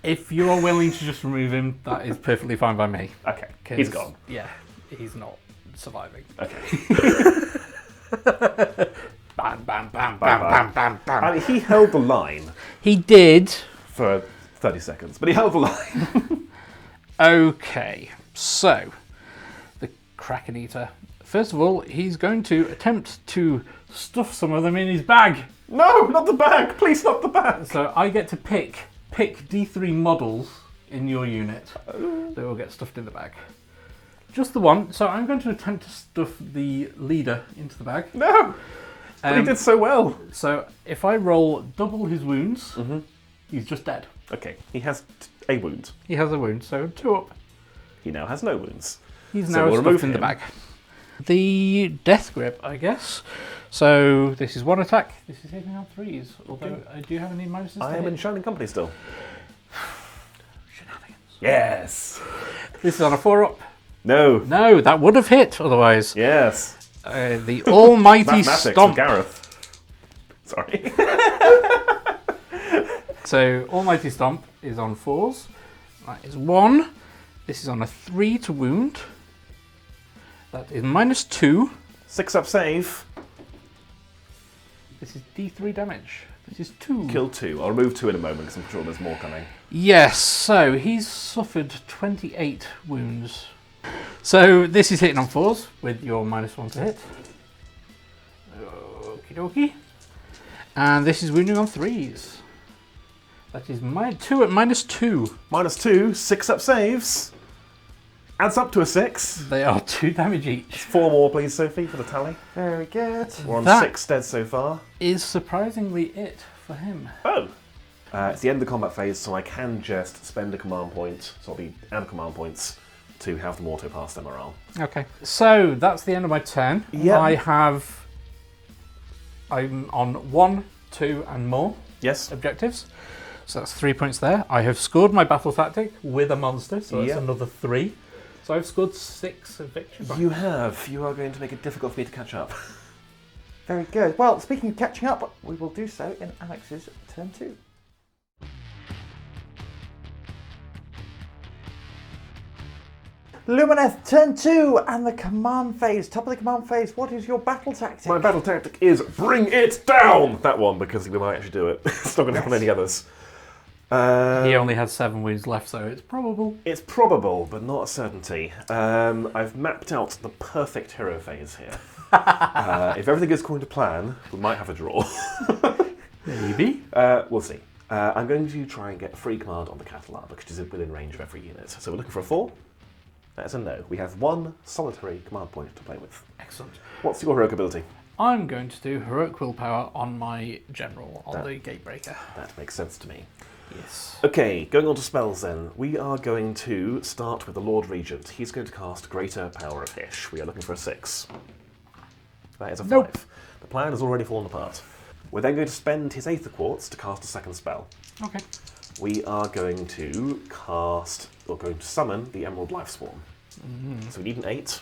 If you are willing to just remove him, that is perfectly fine by me. Okay, 'Cause, he's gone. Yeah, he's not surviving. Okay. Bam, bam, bam, bam, Bam, bam, bam, bam. I mean, he held the line He did. for 30 seconds, but he held the line. Okay, so the Kraken-Eater. First of all, he's going to attempt to stuff some of them in his bag. No, not the bag! Please, not the bag! So I get to pick D3 models in your unit that will get stuffed in the bag. Just the one. So I'm going to attempt to stuff the leader into the bag. No! But he did so well. So if I roll double his wounds, he's just dead. Okay, he has a wound. He has a wound, so 2 up. He now has no wounds. He's So now we'll remove stuffed in the him. bag. The death grip, I guess. So this is 1 attack. This is hitting on 3s. Although I do have any minuses. I to am hit. in Shining Company still. Shenanigans. Yes! This is on a 4 up. No. No, that would have hit otherwise. Yes. The almighty Mathematics of Stomp. Gareth. Sorry. So almighty Stomp is on 4s. That is 1. This is on a 3 to wound. That is -2. 6-up save. This is D3 damage. This is 2. Kill 2. I'll remove 2 in a moment because I'm sure there's more coming. Yes, so he's suffered 28 wounds. So this is hitting on 4s with your -1 to hit. Okie dokie. And this is wounding on 3s. That is 2 at -2. -2, 6-up saves. Adds up to a 6. They are 2 damage each. 4 more, please, Sophie, for the tally. Very good. We're on That 6 dead so far. Is surprisingly it for him. Oh! It's the end of the combat phase, so I can just spend a command point, so I'll be out of command points, to have them auto-pass their morale. Okay, so that's the end of my turn. Yep. I'm on 1, 2 and more Yes. objectives. So that's 3 points there. I have scored my battle tactic with a monster, so that's Yep. another 3. So I've scored 6 of victory. You have. You are going to make it difficult for me to catch up. Very good. Well, speaking of catching up, we will do so in Alex's turn 2. Lumineth, turn 2, and the command phase. Top of the command phase, what is your battle tactic? My battle tactic is bring it down! That one, because we might actually do it. It's not going to happen any others. He only has 7 wounds left, so it's probable. It's probable, but not a certainty. I've mapped out the perfect hero phase here. If everything is according to plan, we might have a draw. Maybe. We'll see. I'm going to try and get a free command on the Catalar because it's within range of every unit. So we're looking for a 4. That's a no. We have 1 solitary command point to play with. Excellent. What's your heroic ability? I'm going to do Heroic Willpower on my General, on the Gatebreaker. That makes sense to me. Yes. Okay, going on to spells then. We are going to start with the Lord Regent. He's going to cast Greater Power of Hish. We are looking for a 6. That is a 5. Nope. The plan has already fallen apart. We're then going to spend his Aether Quartz to cast a second spell. Okay. We are going to summon the Emerald Life Swarm. So we need an 8.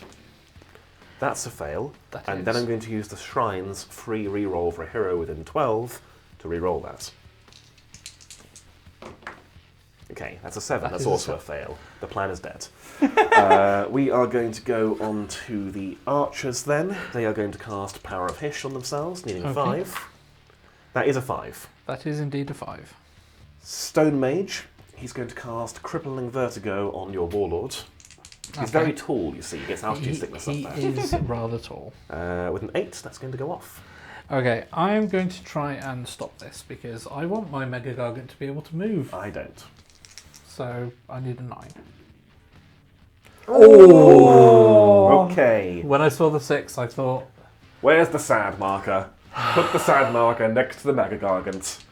That's a fail. Then I'm going to use the Shrine's free reroll for a hero within 12 to reroll that. Okay, that's a 7. That's also a fail. The plan is dead. We are going to go on to the archers then. They are going to cast Power of Hish on themselves, needing a 5. That is a 5. That is indeed a 5. Stone Mage, he's going to cast Crippling Vertigo on your Warlord. He's very tall, you see. He gets altitude sickness up there. He is rather tall. With an 8, that's going to go off. Okay, I'm going to try and stop this because I want my Mega-Gargant to be able to move. I don't. So I need a 9. Oh! Okay. When I saw the 6, I thought... Where's the sad marker? Put the sad marker next to the Mega-Gargant.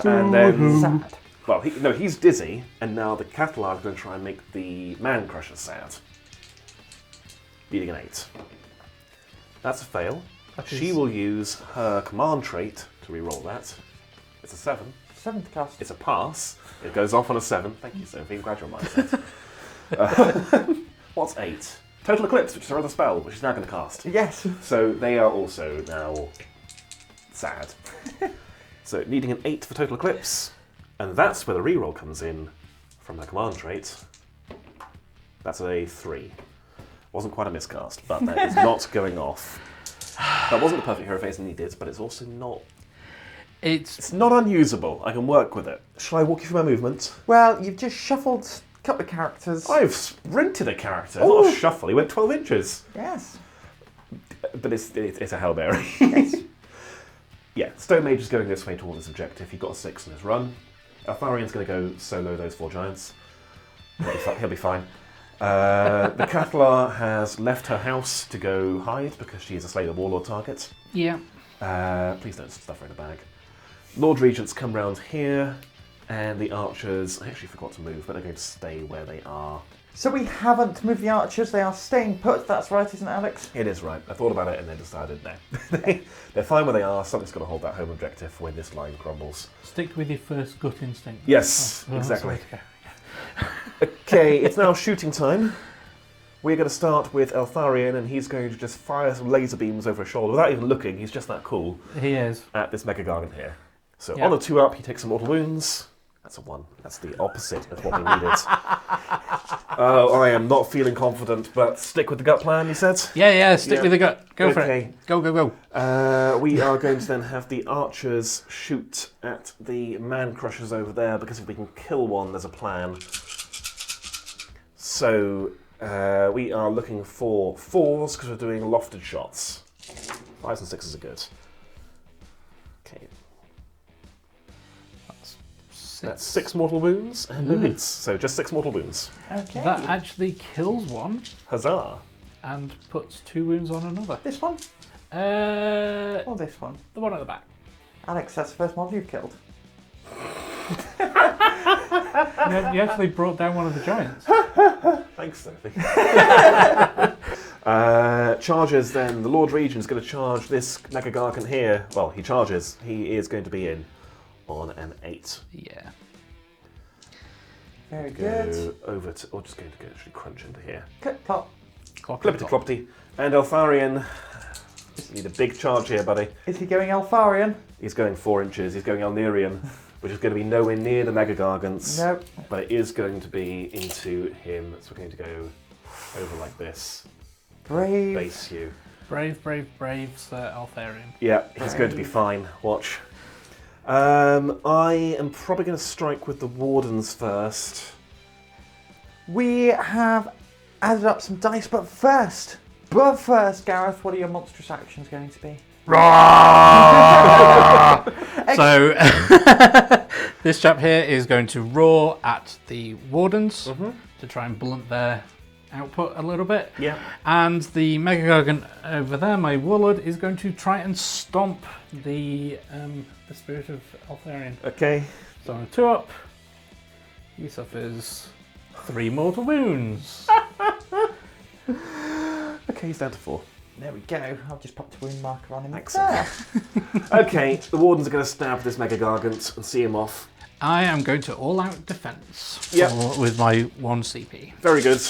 And then... Sad. Well, he's dizzy, and now the Catalar is going to try and make the Mancrusher sad. Beating an 8. That's a fail. She will use her command trait to reroll that. It's a 7. 7th cast. It's a pass. It goes off on a 7. Thank you, Sophie. Glad your mindset. What's 8? Total Eclipse, which is her other spell, which she's now going to cast. Yes. So they are also now sad. So needing an 8 for Total Eclipse. And that's where the reroll comes in from her command trait. That's a 3. Wasn't quite a miscast, but that is not going off. That wasn't the perfect hero phase I needed, but it's also not... It's not unusable. I can work with it. Shall I walk you through my movement? Well, you've just shuffled a couple of characters. I've sprinted a character, not a shuffle. He went 12 inches. Yes. But it's a hellberry. Yes. Yeah, Stone Mage is going this way towards his objective. He got a 6 in his run. Altharian's going to go solo those 4 giants. He'll be fine. The Catalar has left her house to go hide because she is a Slay the Warlord target. Yeah. Please don't stuff her in a bag. Lord Regents come round here, and the archers, I actually forgot to move, but they're going to stay where they are. So we haven't moved the archers, they are staying put, that's right, isn't it, Alex? It is right. I thought about it and then decided no. They're fine where they are, something's got to hold that home objective for when this line crumbles. Stick with your first gut instinct. Yes, exactly. Okay, it's now shooting time. We're going to start with Eltharion, and he's going to just fire some laser beams over his shoulder without even looking. He's just that cool. He is. At this Mega-Gargant here. So Yeah. on a 2 up, he takes some mortal wounds. That's a 1. That's the opposite of what we needed. Oh, I am not feeling confident, but stick with the gut plan, you said? Yeah, stick with the gut. Go for Okay. it. Go. We are going to then have the archers shoot at the man-crushers over there, because if we can kill one, there's a plan. So we are looking for 4s, because we're doing lofted shots. 5s and 6s are good. Okay. That's That's 6 mortal wounds and no hits. So just 6 mortal wounds. Okay. That actually kills one Huzzah! and puts 2 wounds on another. This one Or or this one? the one at the back. Alex, that's the first model you've killed. You actually brought down one of the giants. Thanks, Sophie. Charges then. The Lord Regent is going to charge this Mega-Gargant here. Well, he charges. He is going to be in on an 8. Yeah. Very good. Go over to... Or just going to go actually crunch into here. Clip clop. Clippity cloppity. And Eltharion. Need a big charge here, buddy. Is he going Eltharion? He's going 4 inches. He's going Elnerian, which is going to be nowhere near the Mega-Gargants. No. But it is going to be into him. So we're going to go over like this. Brave. Base you. Brave, Sir Altharion. Yeah, he's going to be fine. Watch. I am probably going to strike with the Wardens first. We have added up some dice, but first, Gareth, what are your monstrous actions going to be? So, this chap here is going to roar at the Wardens to try and blunt their output a little bit. Yeah. And the Mega-Gargant over there, my Warlord, is going to try and stomp the Spirit of Altharion. Okay. So on a 2-up, he suffers 3 mortal wounds. Okay, he's down to 4. There we go. I'll just pop the wound marker on him. Excellent. Okay, the Wardens are going to stab this Mega-Gargant and see him off. I am going to all-out defense with my 1 CP. Very good.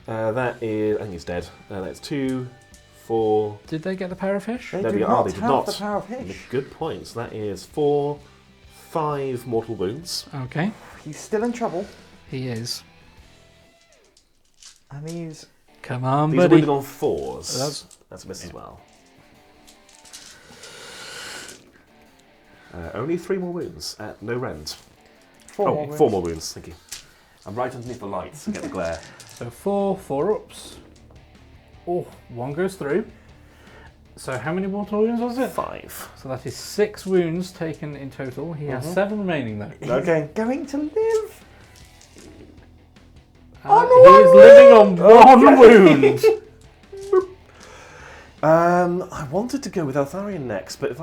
That is... I think he's dead. That's 2, 4... Did they get the power of Hish? They There do we are, not they did have not. the power of Hish. Good points. That is 4, 5 mortal wounds. Okay, He's still in trouble, he is. and he's... Come on, These are buddy. wounded on 4s. That's a miss as well. Only 3 more wounds at no rend. 4 more wounds. 4 more wounds, thank you. I'm right underneath the lights to get the glare. So 4 ups. Oh, 1 goes through. So how many mortal wounds was it? 5. So that is 6 wounds taken in total. He has 7 remaining though. He's Okay. going to live. He is living on 1 wound. I wanted to go with Eltharion next, but it's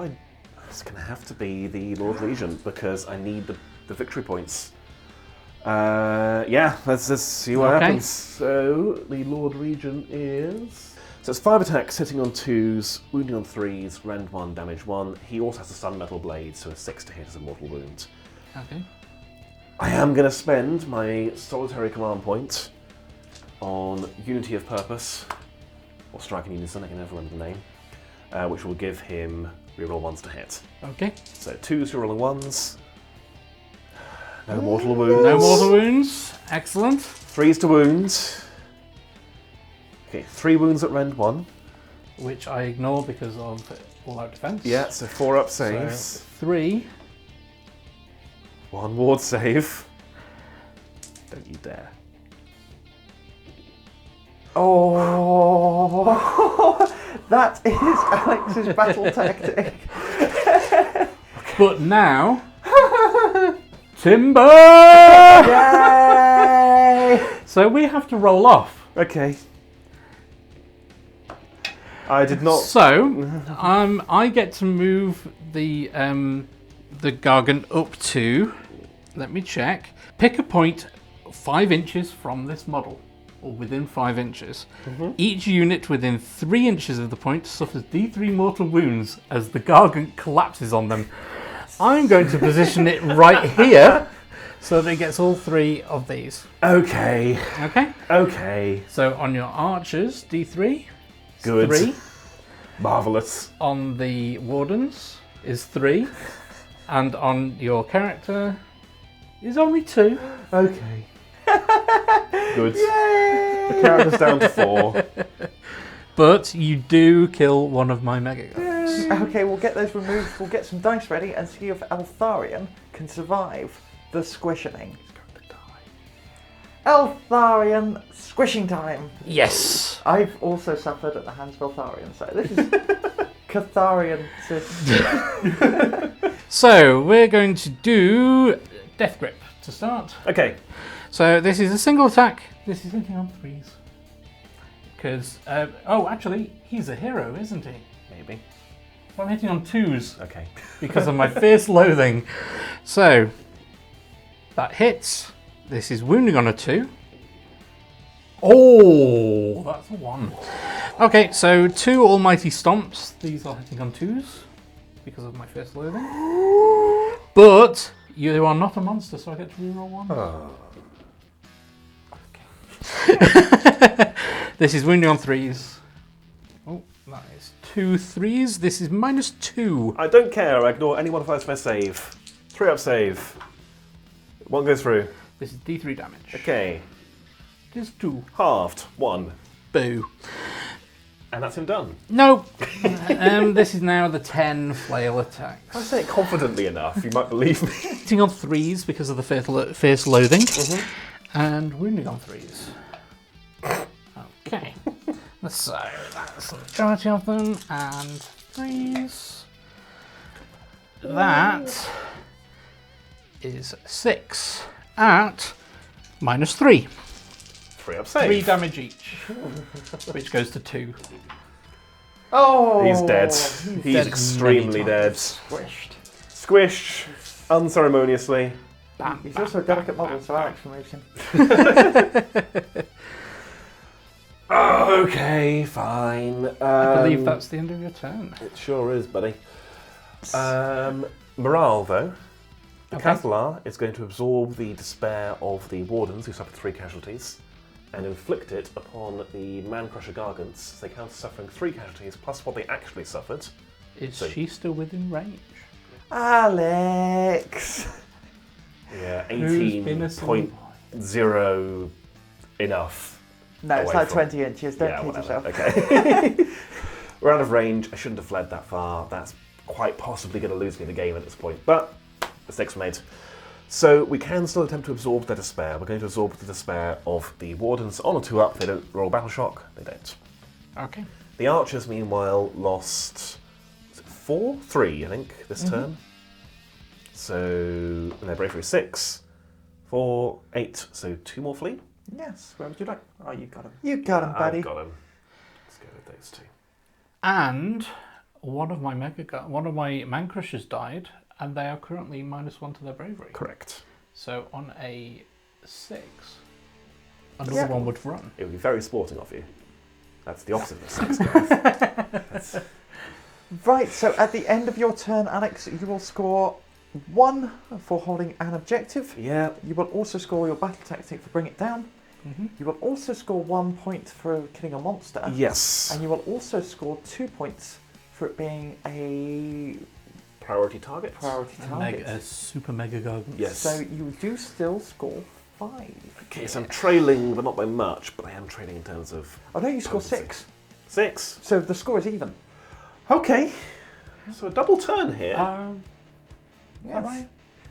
going to have to be the Lord Regent because I need the victory points. Yeah, let's see what happens. So the Lord Regent is... So it's 5 attacks, hitting on 2s, wounding on 3s, rend 1, damage 1. He also has a Sun Metal Blade, so a 6 to hit as a mortal wound. Okay. I am going to spend my solitary command point on Unity of Purpose, or Strike in Unison, I can never remember the name, which will give him reroll 1s to hit. Okay. So 2s rerolling 1s, no mortal wounds. No mortal wounds. Excellent. 3s to wound. Okay, 3 wounds at rend 1. Which I ignore because of all-out defense. Yeah, so 4 up So saves. 3. 1 ward save. Don't you dare. Oh, that is Alex's battle tactic. But now, Timber! Yay! So we have to roll off. Okay. I did not... So, I get to move the Gargant up to, let me check, pick a point 5 inches from this model, or within 5 inches. Each unit within 3 inches of the point suffers D3 mortal wounds as the Gargant collapses on them. I'm going to position it right here so that it gets all 3 of these. Okay. Okay? Okay. So on your archers, D3. Good. 3. Marvellous. On the wardens is 3. And on your character is only 2. Okay. Good. Yay! The character's down to 4. But you do kill one of my Mega-Gargants. Okay, we'll get those removed, we'll get some dice ready and see if Eltharion can survive the squishing. He's going to die. Eltharion, squishing time. Yes. I've also suffered at the hands of Eltharion, so this is Catharion. So we're going to do Death Grip to start. Okay. So this is a single attack. This is hitting on 3s. Because, oh, actually, he's a hero, isn't he? Maybe. So I'm hitting on 2s. Okay. Because of my fierce loathing. So, that hits. This is wounding on a 2. Oh, that's a 1. Okay, so 2 almighty stomps. These are hitting on 2s because of my fierce loathing. But you are not a monster, so I get to reroll 1. Oh. Okay. This is wounding on 3s. Oh, that is 2 3s. This is -2. I don't care. I ignore any one of those for save. 3-up save. 1 goes through. This is D3 damage. Okay. It is 2. Halved. 1. Boo. And that's him done. No. This is now the 10 flail attacks. If I say it confidently enough, you might believe me. Hitting on 3s because of the fierce loathing. And wounding on 3s. Okay. So that's the majority of them. And 3s. That is 6 at -3. 3-up save. 3 damage each. Which goes to 2. Oh! He's dead. He's dead extremely many dead. Squished. Squished. Unceremoniously. Bam, He's bam, also a bam, delicate model, bam, so bam. Alex removes him. Okay, fine. I believe that's the end of your turn. It sure is, buddy. Morale, though. The Okay. Catalar is going to absorb the despair of the Wardens, who suffered 3 casualties, and inflict it upon the Mancrusher Gargants. They count as suffering 3 casualties, plus what they actually suffered. Is So- she still within range? Alex! Yeah, Who's been a 18.0 enough. No, it's Away like from- 20 inches. Don't Yeah, kid whatever. yourself. Okay. We're out of range. I shouldn't have fled that far. That's quite possibly going to lose me the game at this point, but mistakes were made. So we can still attempt to absorb their despair. We're going to absorb the despair of the Wardens on a 2-up. They don't roll Battle Shock. They don't. Okay. The Archers, meanwhile, lost 3, I think, this turn. So their bravery is 6, 4, 8. So 2 more flee. Yes, where would you like? Oh, you got him. You got him, buddy. I've got him. Let's go with those 2. And one of my Mancrushers died, and they are currently -1 to their bravery. Correct. So on a 6, another Yeah. one would run. It would be very sporting of you. That's the opposite of a 6, Gareth. Right, so at the end of your turn, Alex, you will score 1 for holding an objective. Yeah. You will also score your battle tactic for bring it down. You will also score 1 point for killing a monster. Yes. And you will also score 2 points for it being a Priority target. priority target. A super Mega-Gargant. Yes. So you do still score 5. Okay, so I'm trailing, but not by much. But I am trailing in terms of Oh no, you score potency. 6. 6. So the score is even. Okay. So a double turn here. Yes. right?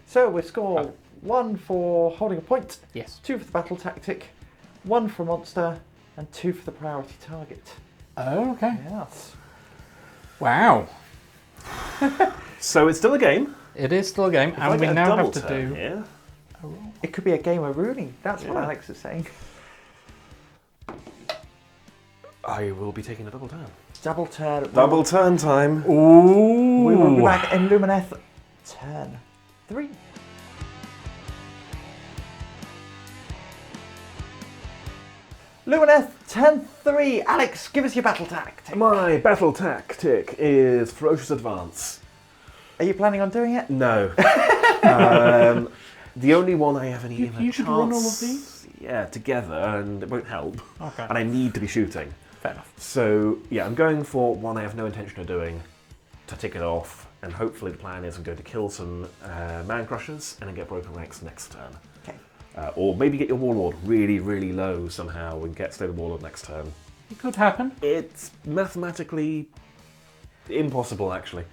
So we score 1 for holding a point, Yes. 2 for the battle tactic, 1 for monster, and 2 for the priority target. Oh, okay. Yes. Wow. So it's still a game. It is still a game, If I and we get a now double have to turn do here. a roll. It could be a game of Rooney. That's what Yeah. Alex is saying. I will be taking a double turn. Double turn. Double turn time. Ooh. We will be back in Lumineth turn 3. Lumineth turn 3. Alex, give us your battle tactic. My battle tactic is Ferocious Advance. Are you planning on doing it? No. The only one I have any You even could chance. run all of these? Yeah, together, and it won't help. Okay. And I need to be shooting. Fair enough. So yeah, I'm going for one I have no intention of doing to tick it off, and hopefully the plan is I'm going to kill some Man-Crushers and then get Broken Ranks next turn. Okay. Or maybe get your Warlord really, really low somehow and get State Warlord next turn. It could happen. It's mathematically impossible, actually.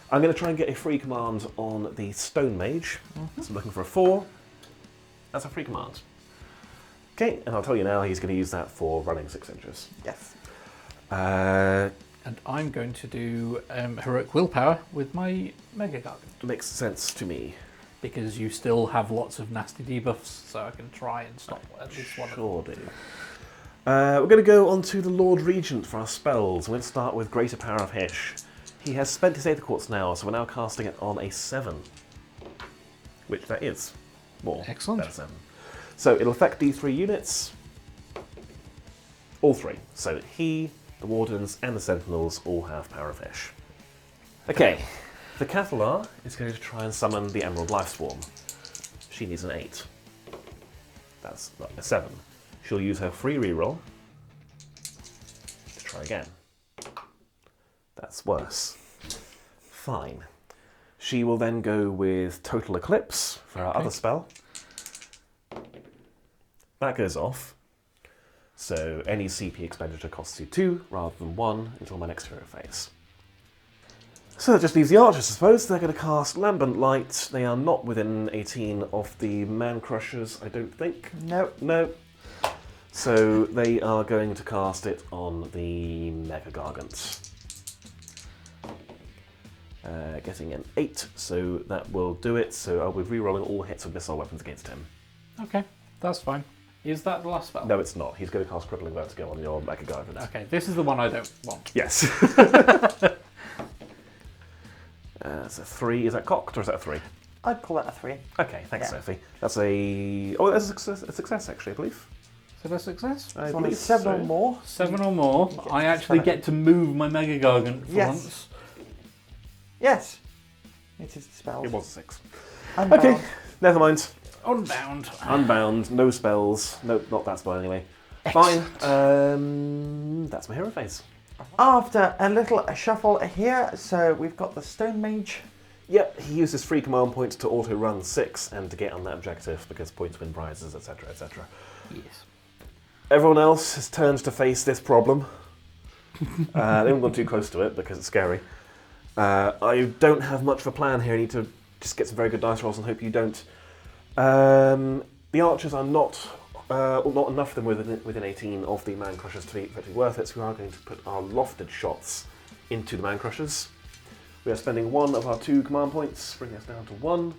I'm going to try and get a free command on the Stone Mage. So I'm looking for a 4. That's a free command. Okay, and I'll tell you now he's going to use that for running 6 inches. Yes. And And I'm going to do Heroic Willpower with my Mega-Gargant. Makes sense to me. Because you still have lots of nasty debuffs, so I can try and stop at least one of them. Sure do. We're going to go on to the Lord Regent for our spells. We're going to start with Greater Power of Hish. He has spent his Aether Quartz now, so we're now casting it on a 7. Which that is more Excellent. than a 7. So it'll affect D3 units. All 3. So he, the Wardens, and the Sentinels all have Power of Hish. Okay, the Cathalar is going to try and summon the Emerald Lifeswarm. She needs an 8. That's not a 7. She'll use her free reroll to try again. That's worse. Fine. She will then go with Total Eclipse for our other spell. That goes off. So any CP expenditure costs you 2 rather than 1 until my next hero phase. So that just leaves the archers, I suppose. They're going to cast Lambent Light. They are not within 18 of the Mancrushers, I don't think. No. No. So they are going to cast it on the Mega-Gargants. Getting an 8, so that will do it. So I'll be re-rolling all hits of missile weapons against him. Okay, that's fine. Is that the last spell? No, it's not. He's going to cast Crippling Vertigo on your Mega-Gargant. Okay, this is the one I don't want. Yes. That's a 3. Is that cocked or is that a 3? I'd call that a 3. Okay, thanks, Yeah. Sophie. That's a... Oh, that's a success, actually, I believe. Is it a success? I So on believe 7 so. or more. 7 or more. Yes, I actually 7. get to move my Mega-Gargant for Yes. once. Yes. It is dispelled. It was a 6. Unbound. Okay, never mind. Unbound. Unbound, no spells. No, not that spell anyway. Fine. That's my hero phase. After a little shuffle here, so we've got the Stone Mage. Yep, he uses free command points to auto-run 6 and to get on that objective because points win prizes, etc, etc. Yes. Everyone else has turned to face this problem. They haven't gone too close to it because it's scary. I don't have much of a plan here. I need to just get some very good dice rolls and hope you don't. The archers are not enough of them within 18 of the Mancrushers to be worth it, so we are going to put our lofted shots into the Mancrushers. We are spending 1 of our 2 command points, bringing us down to 1,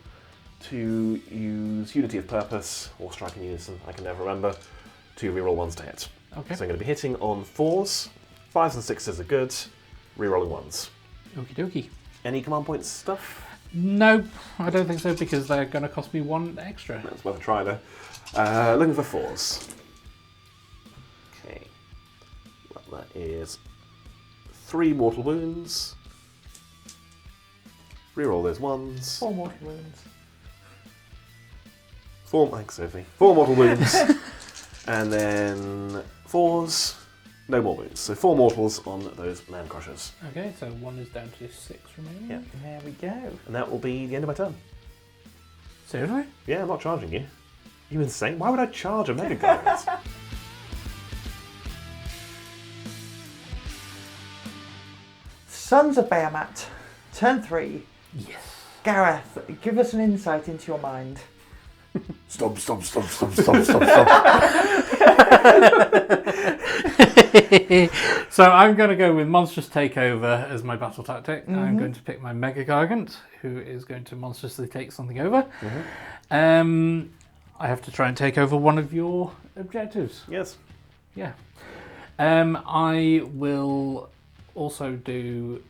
to use Unity of Purpose, or Strike in Unison, I can never remember, to reroll 1s to hit. Okay. So I'm going to be hitting on 4s, 5s and 6s are good, rerolling 1s. Okie dokie. Any command points stuff? No, I don't think so because they're going to cost me 1 extra. That's worth a try though. Looking for 4s. Okay. Well, that is 3 mortal wounds. Reroll those 1s. 4 mortal wounds. 4, thanks Sophie. 4 mortal wounds. And then 4s. No more wounds. So 4 mortals on those Mancrushers. Okay, so 1 is down to 6 remaining. Yeah. There we go. And that will be the end of my turn. Seriously? Yeah, I'm not charging you. You insane? Why would I charge a Mega-Gargant? Sons of Behemat. Turn 3. Yes. Gareth, give us an insight into your mind. Stop. So I'm going to go with Monstrous Takeover as my battle tactic. I'm going to pick my Mega-Gargant, who is going to monstrously take something over. I have to try and take over one of your objectives. Yes. Yeah. I will also do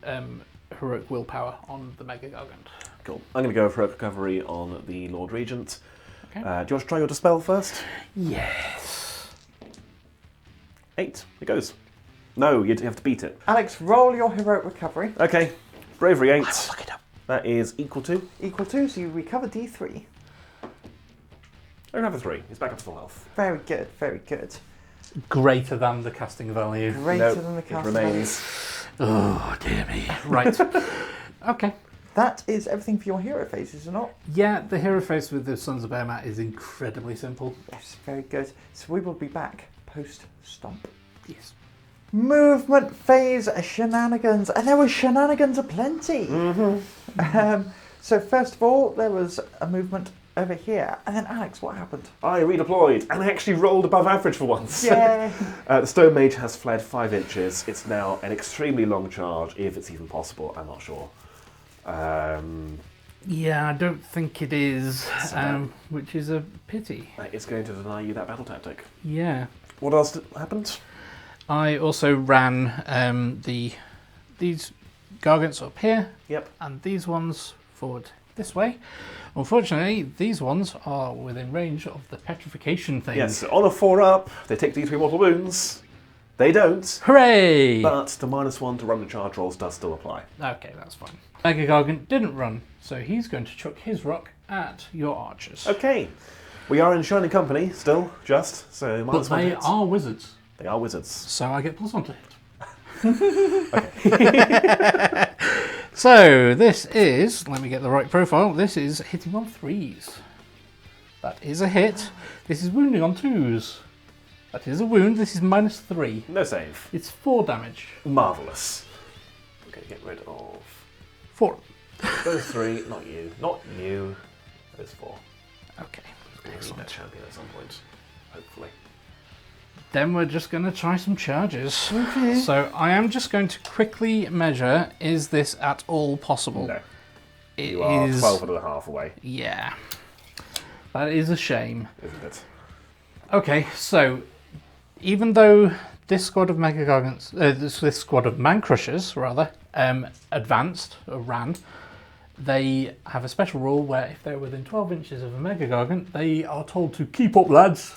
Heroic Willpower on the Mega-Gargant. Cool. I'm going to go for a recovery on the Lord Regent. Okay. Do you want to try your Dispel first? Yes. 8. It goes. No, you have to beat it. Alex, roll your heroic recovery. Okay. Bravery 8. Look it up. That is equal to? Equal to, so you recover D3. I don't have a 3. He's back up to full health. Very good, very good. Greater than the casting value. Greater Nope, than the it cast remains. Oh, dear me. Right. Okay. That is everything for your hero phase, is it not? Yeah, the hero phase with the Sons of Behemat is incredibly simple. Yes, very good. So we will be back post-Stomp. Yes. Movement phase shenanigans. And there were shenanigans aplenty. So first of all, there was a movement over here. And then Alex, what happened? I redeployed and I actually rolled above average for once. Yay! The Stone Mage has fled 5 inches. It's now an extremely long charge, if it's even possible. I'm not sure. Yeah, I don't think it is, So which is a pity. it's going to deny you that battle tactic. Yeah. What else happened? I also ran these Gargants up here. Yep. And these ones forward this way. Unfortunately, these ones are within range of the petrification thing. Yes, on a 4-up, they take D3 mortal wounds. They don't. Hooray! But the -1 to run the charge rolls does still apply. Okay, that's fine. Mega-Gargant didn't run, so he's going to chuck his rock at your archers. Okay. We are in Shining Company still, just, so But -1 they hit. are wizards, They are wizards. so I get +1 to hit. So this is, let me get the right profile, this is hitting on 3s. That is a hit. This is wounding on 2s. That is a wound, this is -3. No save. It's 4 damage. Marvellous. Okay, get rid of 4. those 3, not you. Not you. Those 4. Okay. We'll need that champion at some point, hopefully. Then we're just going to try some charges. Okay. So I am just going to quickly measure, is this at all possible? No. It You are is- 12.5 away, Yeah. That is a shame. isn't it? Okay, so even though this squad of Mega-Gargants, this squad of Mancrushers, rather, advanced, or ran, they have a special rule where if they're within 12 inches of a Mega-Gargant, they are told to keep up, lads.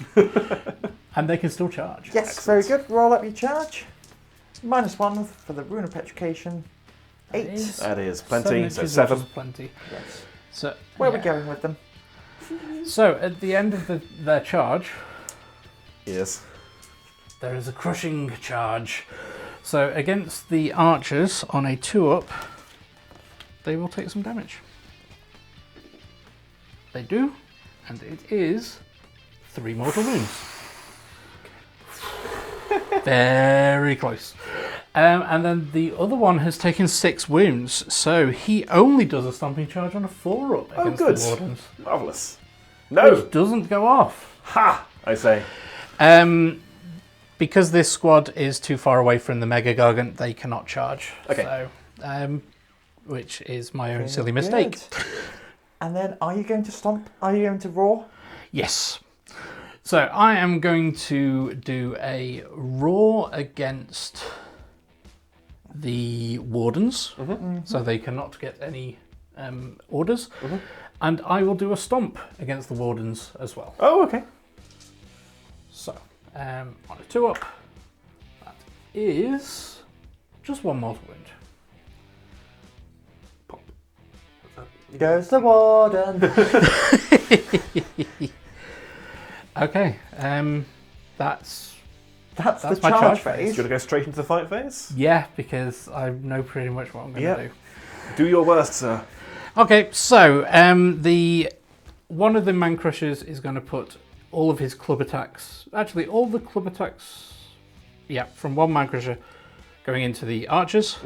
And they can still charge. Yes, Excellent. very good. Roll up your charge. -1 for the Rune of Petrification. 8. is- That is 7 plenty, so inches, 7. which is plenty. Yes. So, Where are we yeah. going with them? So at the end of their charge, Yes. there is a crushing charge. So against the archers on a 2-up, they will take some damage. They do, and it is 3 mortal wounds. Very close. And then the other one has taken 6 wounds, so he only does a stomping charge on a 4-up Oh, against good. the wardens. Marvellous. No! Which doesn't go off. Ha! I say. Because this squad is too far away from the Mega-Gargant, they cannot charge. Okay. So, which is my own Very silly mistake. good. And then, are you going to stomp? Are you going to roar? Yes. So I am going to do a roar against the wardens, so they cannot get any orders. And I will do a stomp against the wardens as well. Oh, okay. So, on a 2-up, that is just 1 mortal wound. Pop. Goes the warden. Okay, that's That's the my charge charge phase. Do you want to go straight into the fight phase? yeah, because I know pretty much what I'm going to Yeah. do. Do your worst, sir. Okay, so the one of the Mancrushers is going to put all of his club attacks, actually all the club attacks, yeah, from one Mancrusher going into the archers,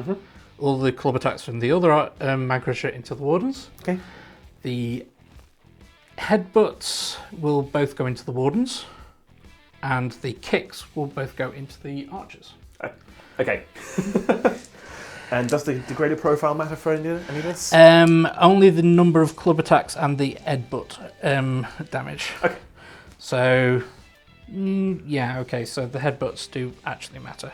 all the club attacks from the other Mancrusher into the wardens. Okay. The headbutts will both go into the wardens, and the kicks will both go into the archers. Okay. And does the degraded profile matter for any of this? Only the number of club attacks and the headbutt damage. Okay. So, yeah, okay, so the headbutts do actually matter.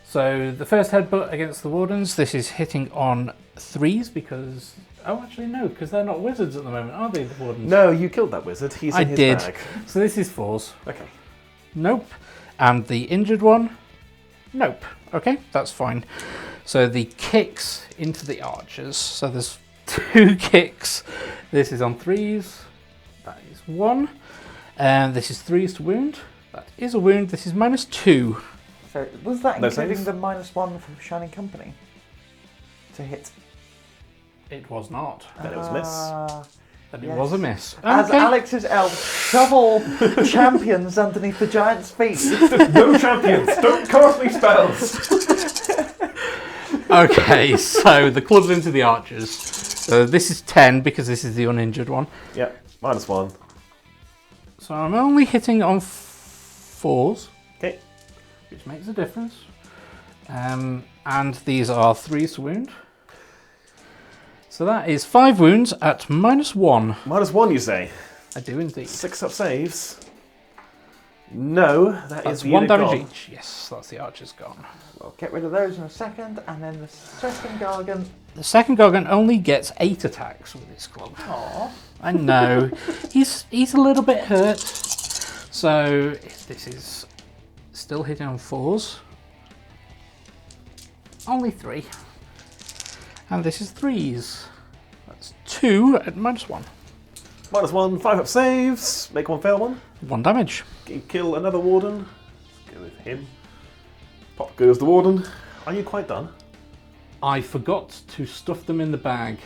So the first headbutt against the wardens, this is hitting on 3s because... Oh, actually no, because they're not wizards at the moment, are they, the wardens? No, you killed that wizard. He's I in his did. bag. So this is 4s. Okay. Nope. And the injured one? Nope. Okay, that's fine. So the kicks into the archers. So there's 2 kicks. This is on 3s. That is 1. And this is 3s to wound. That is a wound. This is -2. So, was that No including save? the -1 from Shining Company? To hit. It was not. Then it was a miss. Then Yes. it was a miss. As Okay. Alex's elves shovel champions underneath the giant's feet. No champions! Don't cast me spells! Okay, so the clubs into the archers. So this is 10 because this is the uninjured one. Yep. -1. So I'm only hitting on 4s, Okay. which makes a difference. And these are 3s to wound. So that is 5 wounds at -1. -1, you say? I do indeed. 6 up saves. No, That's is the 1 unit damage gone. each. Yes, that's the archer's gone. We'll get rid of those in a second, and then the second Gargant. The second Gargant only gets 8 attacks with his club. Aww. I know. he's a little bit hurt. So this is still hitting on 4s. Only 3. And this is 3s. That's 2 at -1. -1, 5 up saves. Make 1 fail 1. 1 damage. Kill another warden. Let's go with him. Pop goes the warden. Are you quite done? I forgot to stuff them in the bag.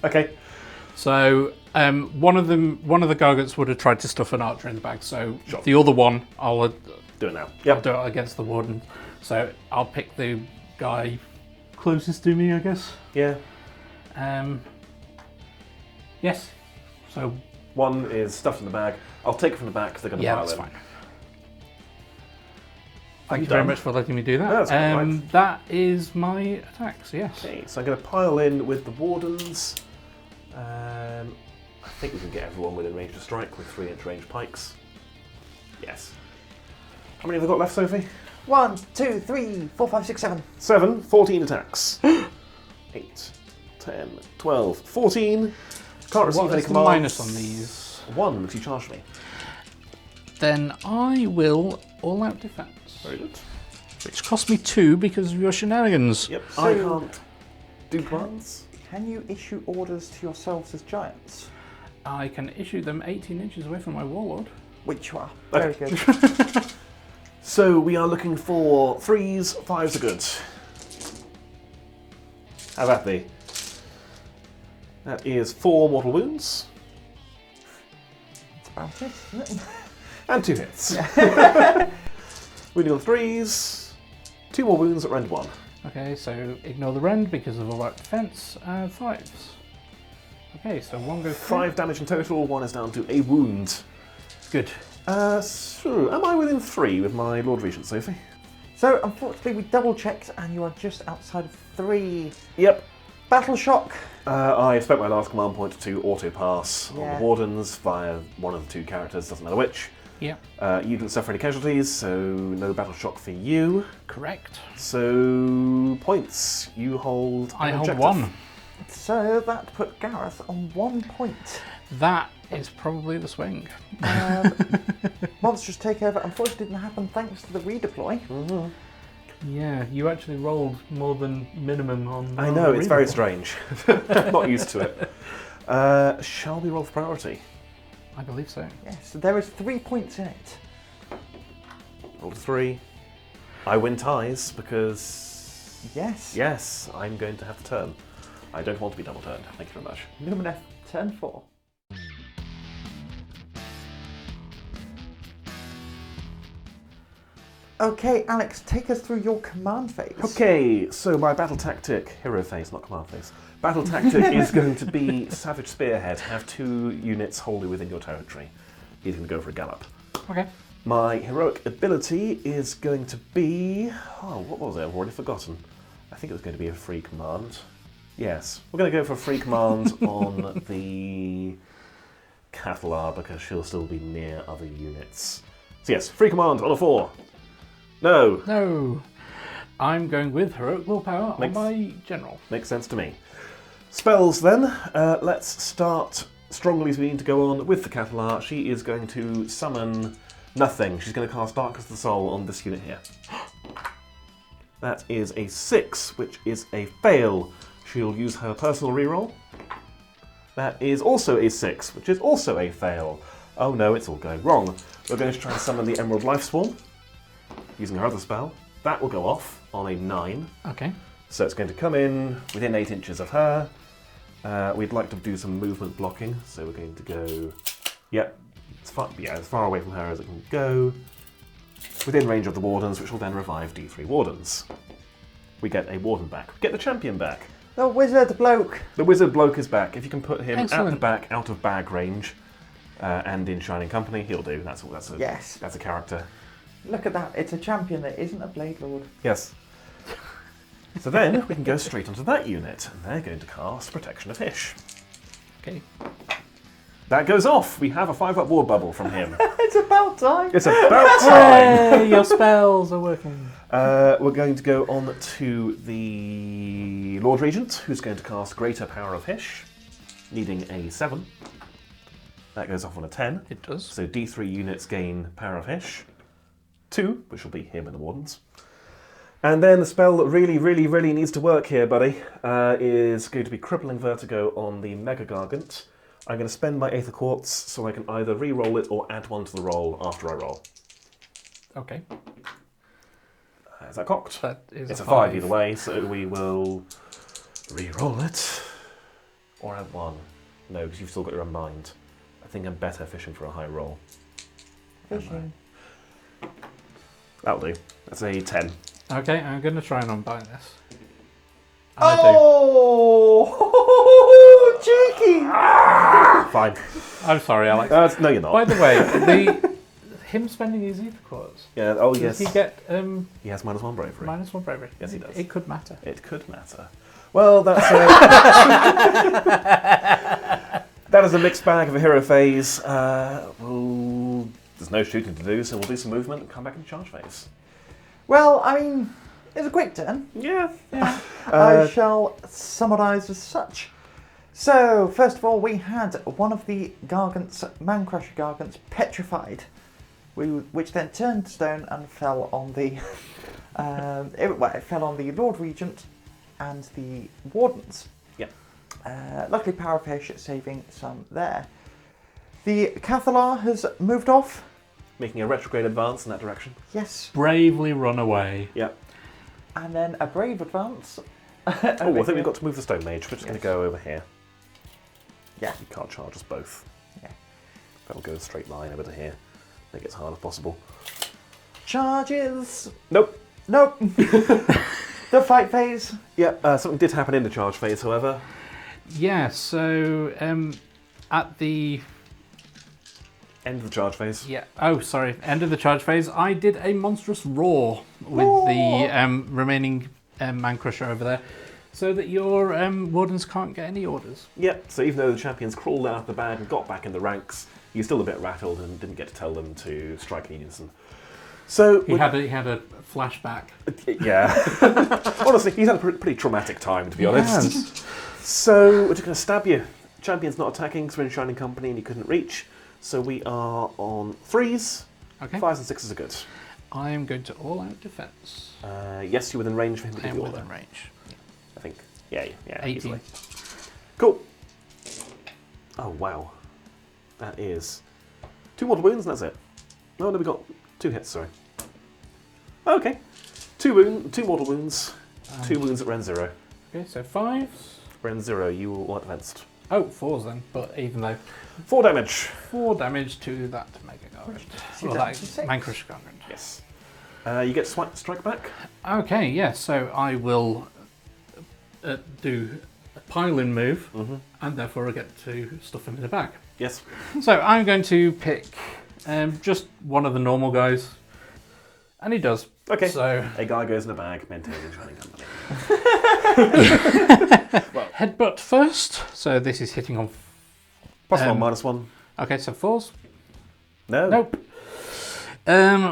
Okay. So one of the Gargants would have tried to stuff an archer in the bag. So Sure. the other one, I'll Do it now. I'll do it against the warden. So I'll pick the guy closest to me, I guess. Yeah. Yes. So 1 is stuffed in the bag. I'll take it from the back because they're going to yeah, pile that's in. fine. Thank you done? very much for letting me do that. No, that's quite right. That is my attacks. Yes. Okay, so I'm going to pile in with the wardens. I think we can get everyone within range to strike with 3-inch range pikes. Yes. How many have I got left, Sophie? 1, 2, 3, 4, 5, 6, 7. 7, 14 attacks. 8, 10, 12, 14. Can't receive What any is the commands. minus on these? 1, because you charged me. Then I will all-out defense, Very good. which cost me 2 because of your shenanigans. Yep, So- I can't do commands. Can you issue orders to yourselves as giants? I can issue them 18 inches away from my warlord. Which you are. Very Okay. good. So we are looking for 3s, 5s are good. How about the? That is 4 mortal wounds That's about it, isn't it? and 2 hits. Wounding on 3s, 2 more wounds at rend 1. Okay, so ignore the rend because of all-out defense. 5s. Okay, so 1 goes through. 5 damage in total, 1 is down to a wound. Good. So, am I within 3 with my Lord Regent, Sophie? So, unfortunately, we double-checked, and you are just outside of 3. Yep. Battle Shock. I spent my last command point to auto-pass on Yeah. the Wardens via one of the 2 characters, doesn't matter which. Yeah, You didn't suffer any casualties, so no battle shock for you. correct. So, points. You hold I an hold objective. 1. So, that put Gareth on 1 point. That is probably the swing. Monstrous takeover unfortunately didn't happen thanks to the redeploy. Mhm. Yeah, you actually rolled more than minimum on. I know, it's very strange. Not used to it. Shall we roll for priority? I believe so. Yes, so there is 3 points in it. Roll to 3. I win ties because, Yes. yes, I'm going to have to turn. I don't want to be double turned. Thank you very much. Lumineth, turn 4. Okay, Alex, take us through your command phase. Okay, so my battle tactic, hero phase, not command phase. Battle tactic is going to be Savage Spearhead. Have 2 units wholly within your territory. He's going to go for a gallop. Okay. My heroic ability is going to be... Oh, what was it? I've already forgotten. I think it was going to be a free command. Yes, we're going to go for a free command on the Cathalar because she'll still be near other units. So yes, free command on a 4. No. No. I'm going with heroic willpower on my general. Makes sense to me. Spells then. Let's start strongly as we need to go on with the Cathalar. She is going to summon nothing. She's going to cast Darkness of the Soul on this unit here. That is a 6, which is a fail. She'll use her personal reroll. That is also a 6, which is also a fail. Oh no, it's all going wrong. We're going to try and summon the Emerald Life Swarm using her other spell. That will go off on a 9. Okay. So it's going to come in within 8 inches of her. We'd like to do some movement blocking, so we're going to go, yep, as far away from her as it can go, within range of the Wardens, which will then revive D3 Wardens. We get a Warden back. We get the Champion back. The wizard bloke. The Wizard bloke is back. If you can put him at the Excellent. back, out of bag range, And in Shining Company, he'll do. That's a character. Look at that. It's a champion that isn't a Blade Lord. Yes. So then we can go straight onto that unit, and they're going to cast Protection of Hish. Okay. That goes off. We have a 5-up ward bubble from him. It's about time. It's about time. Hey, your spells are working. We're going to go on to the Lord Regent, who's going to cast Greater Power of Hish, needing a 7. That goes off on a 10. It does. So D3 units gain Power of Hish. 2, which will be him and the Wardens. And then the spell that really, really, really needs to work here, buddy, is going to be Crippling Vertigo on the Mega-Gargant. I'm going to spend my Aether Quartz so I can either re-roll it or add one to the roll after I roll. Okay. Is that cocked? That is it's a 5 either way, so we will re-roll it. Or add 1. No, because you've still got your own mind. I think I'm better fishing for a high roll. Fishing. That'll do. That's a 10. Okay, I'm going to try and unbind this. And Oh, cheeky! Fine. I'm sorry, Alex. No, you're not. By the way, him spending his Aether Quartz. Yeah. Oh, Does yes. he get He has -1 bravery. -1 bravery? Yes, he does. It could matter. It could matter. Well, that's that is a mixed bag of a hero phase. There's no shooting to do, so we'll do some movement and come back into charge phase. Well, I mean, it's a quick turn. Yeah. I shall summarise as such. So, first of all, we had one of the Gargants, Mancrusher Gargants, petrified, which then turned to stone and fell on the it fell on the Lord Regent and the Wardens. Yeah. Luckily, Power of Hish saving some there. The Cathalar has moved off. Making a retrograde advance in that direction. Yes. Bravely run away. Yeah. And then a brave advance. Oh, I think we've got to move the Stone Mage. We're just going to go over here. Yeah. You can't charge us both. Yeah. That'll go a straight line over to here. Make it as hard as possible. Charges. Nope. Nope. The fight phase. Yeah, something did happen in the charge phase, however. Yeah, so at the End of the charge phase. end of the charge phase, I did a monstrous roar with the remaining Mancrusher over there, so that your Wardens can't get any orders. Yep, so even though the champions crawled out of the bag and got back in the ranks, you're still a bit rattled and didn't get to tell them to strike in unison. So He had a flashback. Yeah. Honestly, he's had a pretty traumatic time, to be honest. So we're just going to stab you. Champion's not attacking because we're in Shining Company and you couldn't reach. So we are on 3s. Okay. 5s and 6s are good. I am going to all-out defense. Yes, you're within range for him to I give am you order. within range. I think. Yeah, 18. Easily. Cool. Oh, wow. That is 2 mortal wounds and that's it. No, we got 2 hits, sorry. Okay. 2 mortal wounds. 2 wounds at Ren 0. Okay, so 5s. Ren 0, you will advanced. Oh, 4s then, but even though 4 damage. 4 damage to that Mega-Gargant. So Or down that to 6. Mancrusher Gargant. Yes. You get strike back. Okay, yeah, so I will do a pile-in move, and therefore I get to stuff him in the bag. Yes. So I'm going to pick just one of the normal guys, and he does. Okay. So A guy goes in a bag, maintained in Shining Company. headbutt first. So this is hitting on. +1, -1. Okay, so 4s. No. Nope.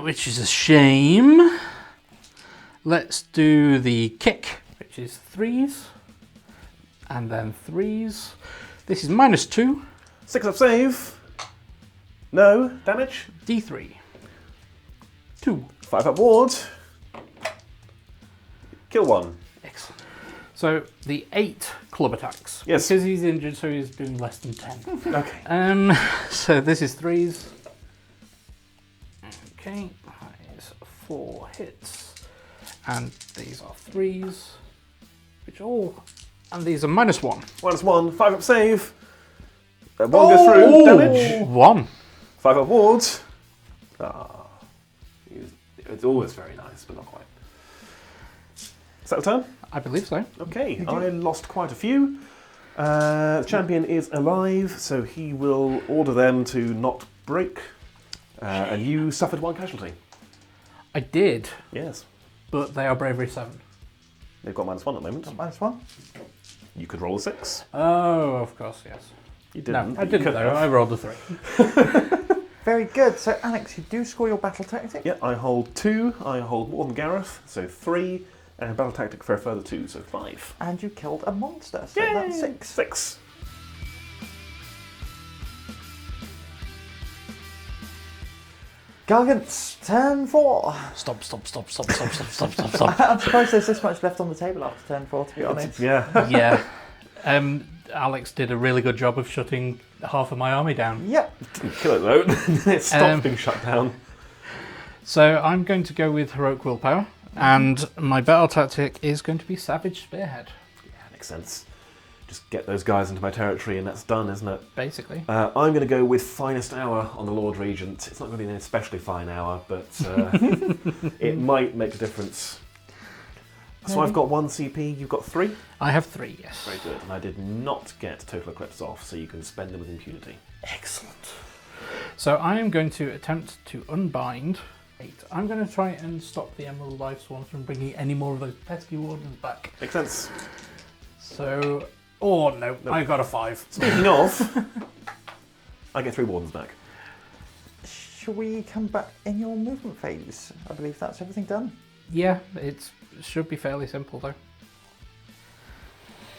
Which is a shame. Let's do the kick, which is 3s, and then 3s. This is -2. 6-up save. No. Damage. D3. 2. 5-up ward. Kill 1. Excellent. So the 8 club attacks. Yes. Because he's injured, so he's doing less than 10. Okay. So this is 3s. Okay, that is 4 hits. And these are 3s. And these are -1. -1. 5-up save. 1 goes through. Damage. 1. 5-up ward. It's always very nice, but not quite. Is that the turn? I believe so. Okay, I lost quite a few. The champion is alive, so he will order them to not break. And you suffered 1 casualty. I did, Yes. but they are bravery 7. They've got -1 at the moment. -1. You could roll a 6. Oh, of course, yes. You didn't. No, I didn't though. I rolled a 3. Very good. So, Alex, you do score your battle tactic. Yeah, I hold 2. I hold more than Gareth, so 3. And battle tactic for a further 2, so 5. And you killed a monster, so that's 6. 6. Gargants, turn 4. Stop. I'm surprised there's this much left on the table after turn 4, to be honest. Yeah. Yeah. Alex did a really good job of shutting half of my army down. Yep. Didn't kill it though. It stopped being shut down. So I'm going to go with Heroic Willpower, and my battle tactic is going to be Savage Spearhead. Yeah, makes sense. Just get those guys into my territory and that's done, isn't it? Basically. I'm going to go with Finest Hour on the Lord Regent. It's not going to be an especially fine hour, but it might make a difference. So I've got 1 CP, you've got 3? I have 3, yes. Very good. And I did not get Total Eclipse off, so you can spend them with impunity. Excellent. So I am going to attempt to unbind 8. I'm going to try and stop the Emerald Life Swans from bringing any more of those pesky wardens back. Makes sense. So... Oh, no. I got a 5. Speaking of, I get 3 wardens back. Shall we come back in your movement phase? I believe that's everything done. Yeah, it should be fairly simple, though.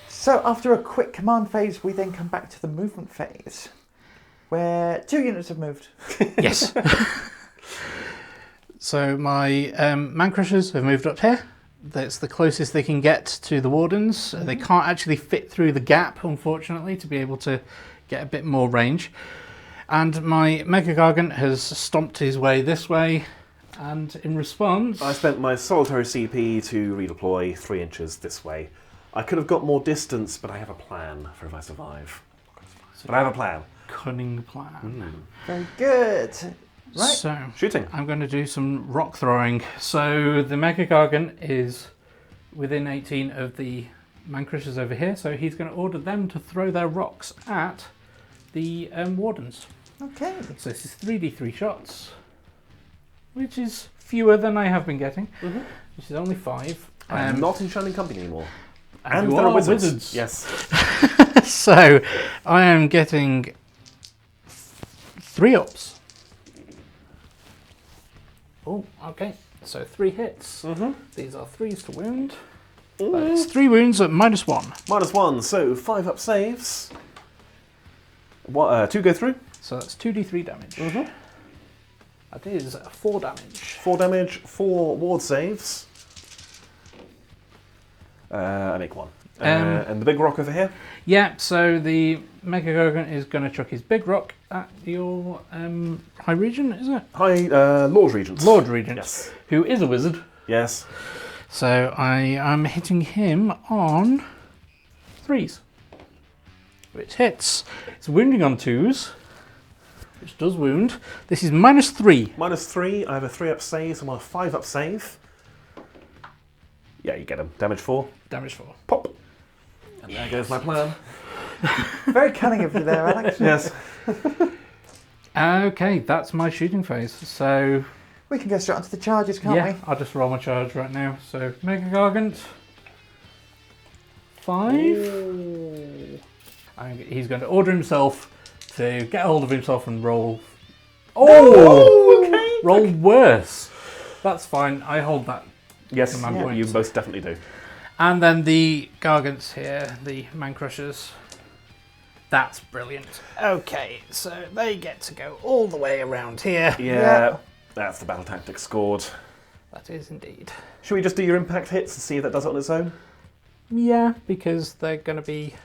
So after a quick command phase, we then come back to the movement phase, where 2 units have moved. Yes. So my Mancrushers have moved up here. That's the closest they can get to the Wardens. They can't actually fit through the gap, unfortunately, to be able to get a bit more range. And my Mega-Gargant has stomped his way this way, and in response... I spent my solitary CP to redeploy 3 inches this way. I could have got more distance, but I have a plan for if I survive. But I have a plan. Cunning plan. Very good. Right. So, Shooting. I'm going to do some rock throwing. So the Mega-Gargant is within 18 of the Mancrushers over here, so he's going to order them to throw their rocks at the Wardens. Okay. So this is 3d3 shots, which is fewer than I have been getting, which is only 5. I'm not in Shining Company anymore. And you there are are wizards. Yes. So I am getting 3 ups. Oh, okay. So 3 hits. These are 3s to wound. That's 3 wounds at -1. -1, so 5 up saves. 2 go through. So that's 2d3 damage. That is 4 damage. 4 damage, 4 ward saves. I make 1. And the big rock over here? Yeah, so the Mega-Gargant is going to chuck his big rock at your High Regent, is it? Lord Regent. Lord Regent, Yes. who is a wizard. Yes. So I am hitting him on 3s, which hits. It's wounding on 2s, which does wound. This is -3. -3, I have a 3 up save, so I'm on a 5 up save. Yeah, you get him. Damage 4. Damage 4. Pop. And there goes my plan. Very cunning of you there, Alex. Yes. Okay, that's my shooting phase. So We can go straight onto the charges, can't yeah, we? I'll just roll my charge right now. So Mega-Gargant, 5. He's going to order himself to get hold of himself and roll. Oh, okay. Roll worse. That's fine. I hold that. Yes, Command you points. most definitely do. And then the Gargants here, the Mancrushers. That's brilliant. Okay, so they get to go all the way around here. Yeah, that's the battle tactic scored. That is indeed. Should we just do your impact hits and see if that does it on its own? Yeah, because they're going to be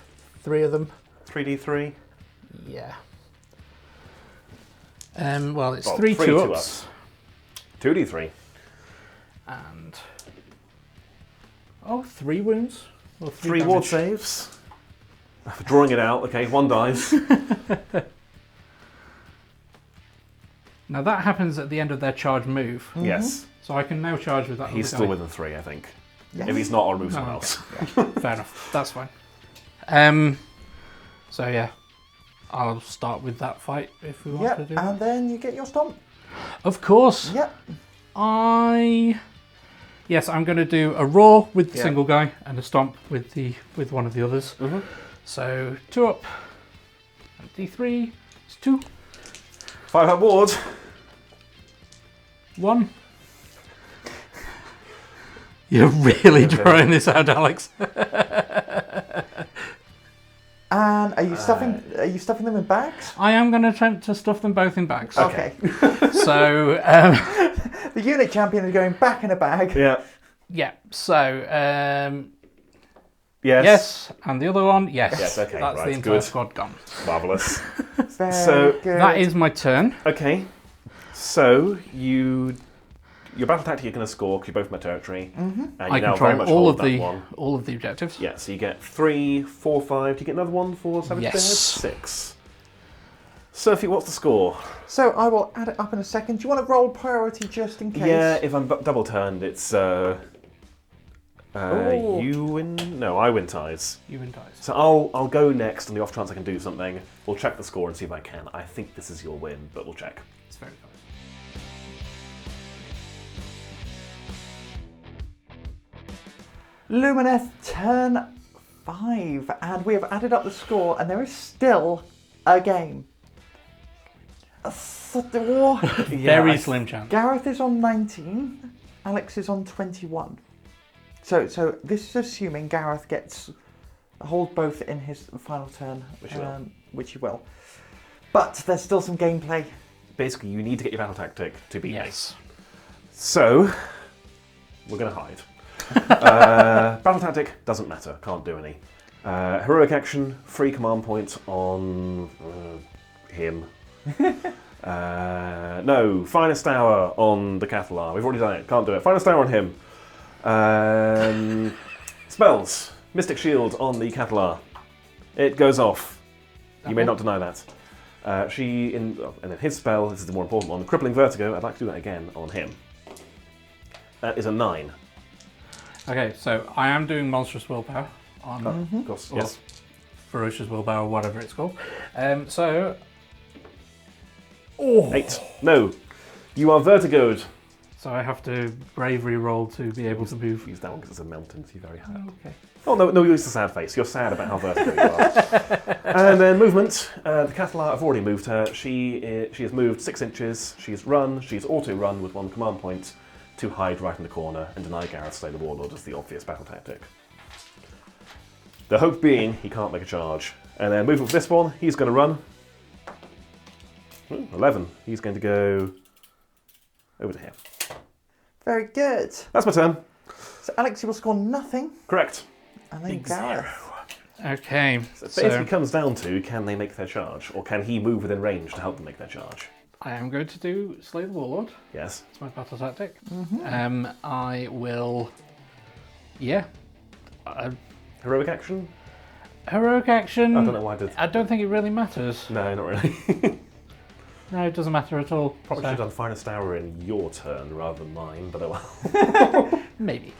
3 of them. 3d3. Yeah. Well, it's Well, 3 3 2-ups. 2d3. And... Oh, 3 wounds? Or 3 ward saves. Drawing it out, okay, 1 dies. Now that happens at the end of their charge move. Yes. So I can now charge with that. He's other still guy. within 3, I think. Yes. If he's not, I'll remove No, someone okay. else. Fair enough. That's fine. So yeah, I'll start with that fight if we want to do and that. then you get your stomp. Of course. Yep. Yes, I'm going to do a roar with the single guy and a stomp with one of the others. Mm-hmm. So 2 up, and D3, it's 2. 5 up ward. 1. You're really drawing this out, Alex. And are you stuffing them in bags? I am going to attempt to stuff them both in bags. Okay. So the unit champion is going back in a bag. Yeah. yeah. So Yes. yes, and the other one, yes. Yes, okay, That's right, the entire good. squad gone. Marvellous. Very So, good. That is my turn. Okay. So, your battle tactic you're going to score because you're both in my territory. Mm-hmm. And you I now very control much all hold of that one. all of the objectives. Yeah, so you get 3, 4, 5. Do you get another one for Sons of Behemat? Yes. 6. Sophie, what's the score? So I will add it up in a second. Do you want to roll priority just in case? Yeah, if I'm double turned, it's you win. No, I win ties. You win ties. So I'll go next on the off chance I can do something. We'll check the score and see if I can. I think this is your win, but we'll check. It's very close. Lumineth, turn 5, and we have added up the score, and there is still a game. Very slim chance. Gareth is on 19, Alex is on 21. So this is assuming Gareth gets hold both in his final turn, which he will. But there's still some gameplay. Basically, you need to get your battle tactic to beat me. Yes. So we're going to hide. Battle tactic doesn't matter. Can't do any. Heroic action, free command point on him. No, finest hour on the Catalan. We've already done it. Can't do it. Finest hour on him. Spells. Mystic Shield on the Catalan. It goes off. You may not deny that. And then his spell, this is the more important one, Crippling Vertigo. I'd like to do that again on him. That is a 9. Okay, so I am doing Monstrous Willpower on Of course, yes. Ferocious Willpower, whatever it's called. So 8. No. You are vertigoed. So I have to bravery roll to be able to move. Use that one because it's a mountain, so you're very hurt. Okay. Oh, no, use the sad face. You're sad about how vertigo you are. And then movement. The Catalan, I've already moved her. She has moved 6 inches. She's run. She's auto-run with 1 command point to hide right in the corner and deny Gareth Slay the Warlord as the obvious battle tactic. The hope being he can't make a charge. And then movement for this one, he's going to run. 11. He's going to go over to here. Very good. That's my turn. So Alex, you will score nothing, Correct. and then Big Gareth. 0. Okay. So it basically comes down to, can they make their charge? Or can he move within range to help them make their charge? I am going to do Slay the Warlord. Yes. It's my battle tactic. I will. Yeah. Heroic action? Heroic action. I don't know why I did. I don't think it really matters. No, not really. No, it doesn't matter at all. Probably So, should have done Finest Hour in your turn rather than mine, but oh well. maybe.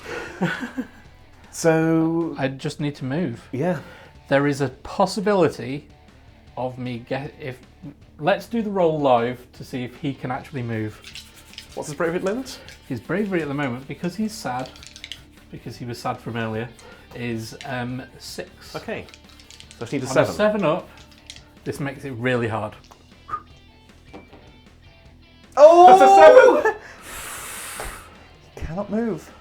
So, I just need to move. yeah. There is a possibility of me let's do the roll live to see if he can actually move. What's his bravery at the moment? His bravery at the moment, because he's sad, because he was sad from earlier, is 6. Okay. So I just need a On 7. a 7 up, this makes it really hard. Oh! That's a 7! You cannot move.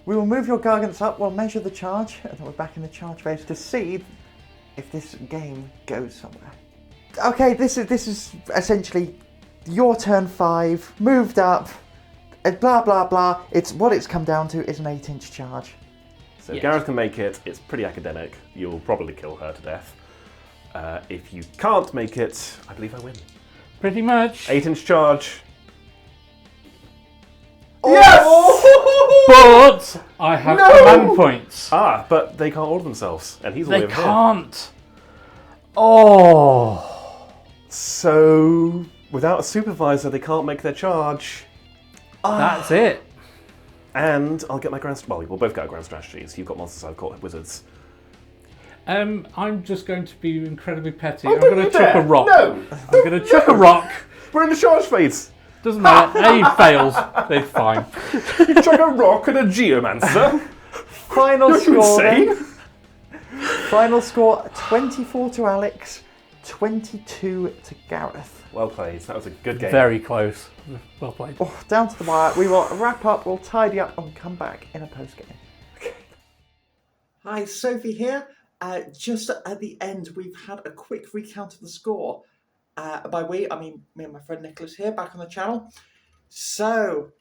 We will move your Gargants up, we'll measure the charge, and then we're back in the charge phase to see if this game goes somewhere. Okay, this is essentially your turn 5, moved up, blah blah blah. What it's come down to is an 8-inch charge. So if Yes. Gareth can make it, it's pretty academic. You'll probably kill her to death. If you can't make it, I believe I win. Pretty much. 8-inch charge. But I have command points. Ah, but they can't order themselves, and he's all the They way over here. can't. Oh. So, without a supervisor, they can't make their charge. That's it. And I'll get my grand... Well, we'll both get our grand strategies. You've got monsters, I've got wizards. I'm just going to be incredibly petty. Oh, I'm going to chuck a rock. No! I'm going to chuck a rock. We're in the charge phase. Doesn't matter. He fails. It's fine. You chuck a rock and a geomancer. Final Are you score insane? then. Final score 24 to Alex, 22 to Gareth. Well played. That was a good game. Very close. Well played. Oh, down to the wire. We will wrap up, we'll tidy up and come back in a post game. Hi, Sophie here. Just at the end, we've had a quick recount of the score. By we, I mean me and my friend Nicholas here, back on the channel. So,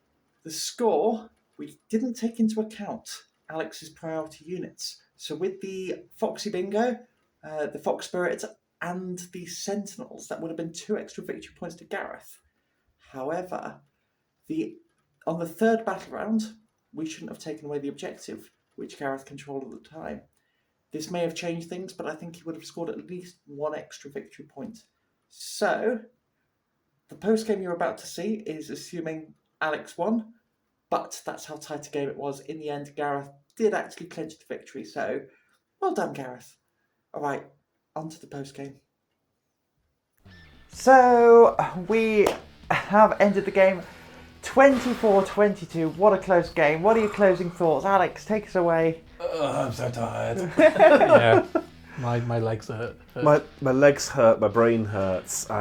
the score, we didn't take into account Alex's priority units. So with the Foxy Bingo, the Fox Spirit, and the Sentinels, that would have been 2 extra victory points to Gareth. However, on the third battle round, we shouldn't have taken away the objective, which Gareth controlled at the time. This may have changed things, but I think he would have scored at least 1 extra victory point. So, the post-game you're about to see is assuming Alex won, but that's how tight a game it was. In the end, Gareth did actually clinch the victory, so well done, Gareth. All right, on to the post-game. So, we have ended the game 24-22. What a close game. What are your closing thoughts? Alex, take us away. I'm so tired. Yeah. My legs hurt. My legs hurt, my brain hurts. We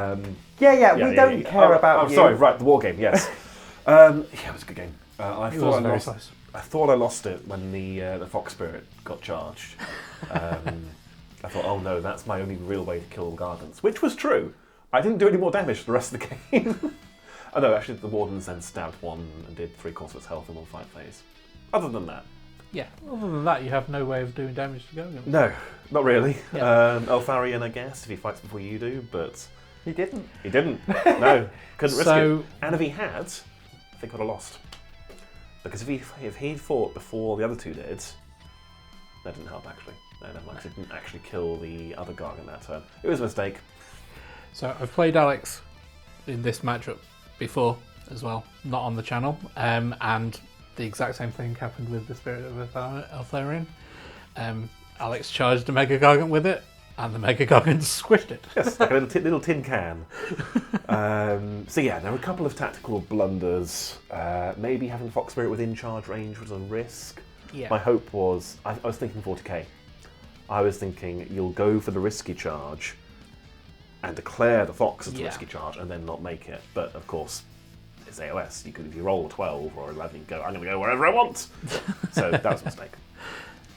don't care about you. Sorry, right, the war game, yes. It was a good game. I thought I lost it when the Fox Spirit got charged. I thought, oh no, that's my only real way to kill Gargants, which was true. I didn't do any more damage for the rest of the game. Oh no, actually the Wardens then stabbed one and did 3/4 of its health in one fight phase. Other than that. Yeah, other than that, you have no way of doing damage to Gargant. No, not really. Yeah. Eltharion, I guess, if he fights before you do, but... He didn't. He didn't. No, couldn't risk it. And if he had, I think I'd have lost. Because if he'd fought before the other two did, that didn't help actually. No, never mind. It didn't actually kill the other Gargant that turn. It was a mistake. So I've played Alex in this matchup before as well, not on the channel, and the exact same thing happened with the Spirit of Eltharion. Alex charged a Mega-Gargant with it, and the Mega-Gargant squished it. Yes, like a little tin can. So yeah, there were a couple of tactical blunders. Maybe having Fox Spirit within charge range was a risk. Yeah. My hope was, I was thinking 40k. I was thinking you'll go for the risky charge and declare the Fox as the risky charge and then not make it. But of course, it's AOS. You could, if you roll a 12 or 11, you go, I'm going to go wherever I want. So that was a mistake.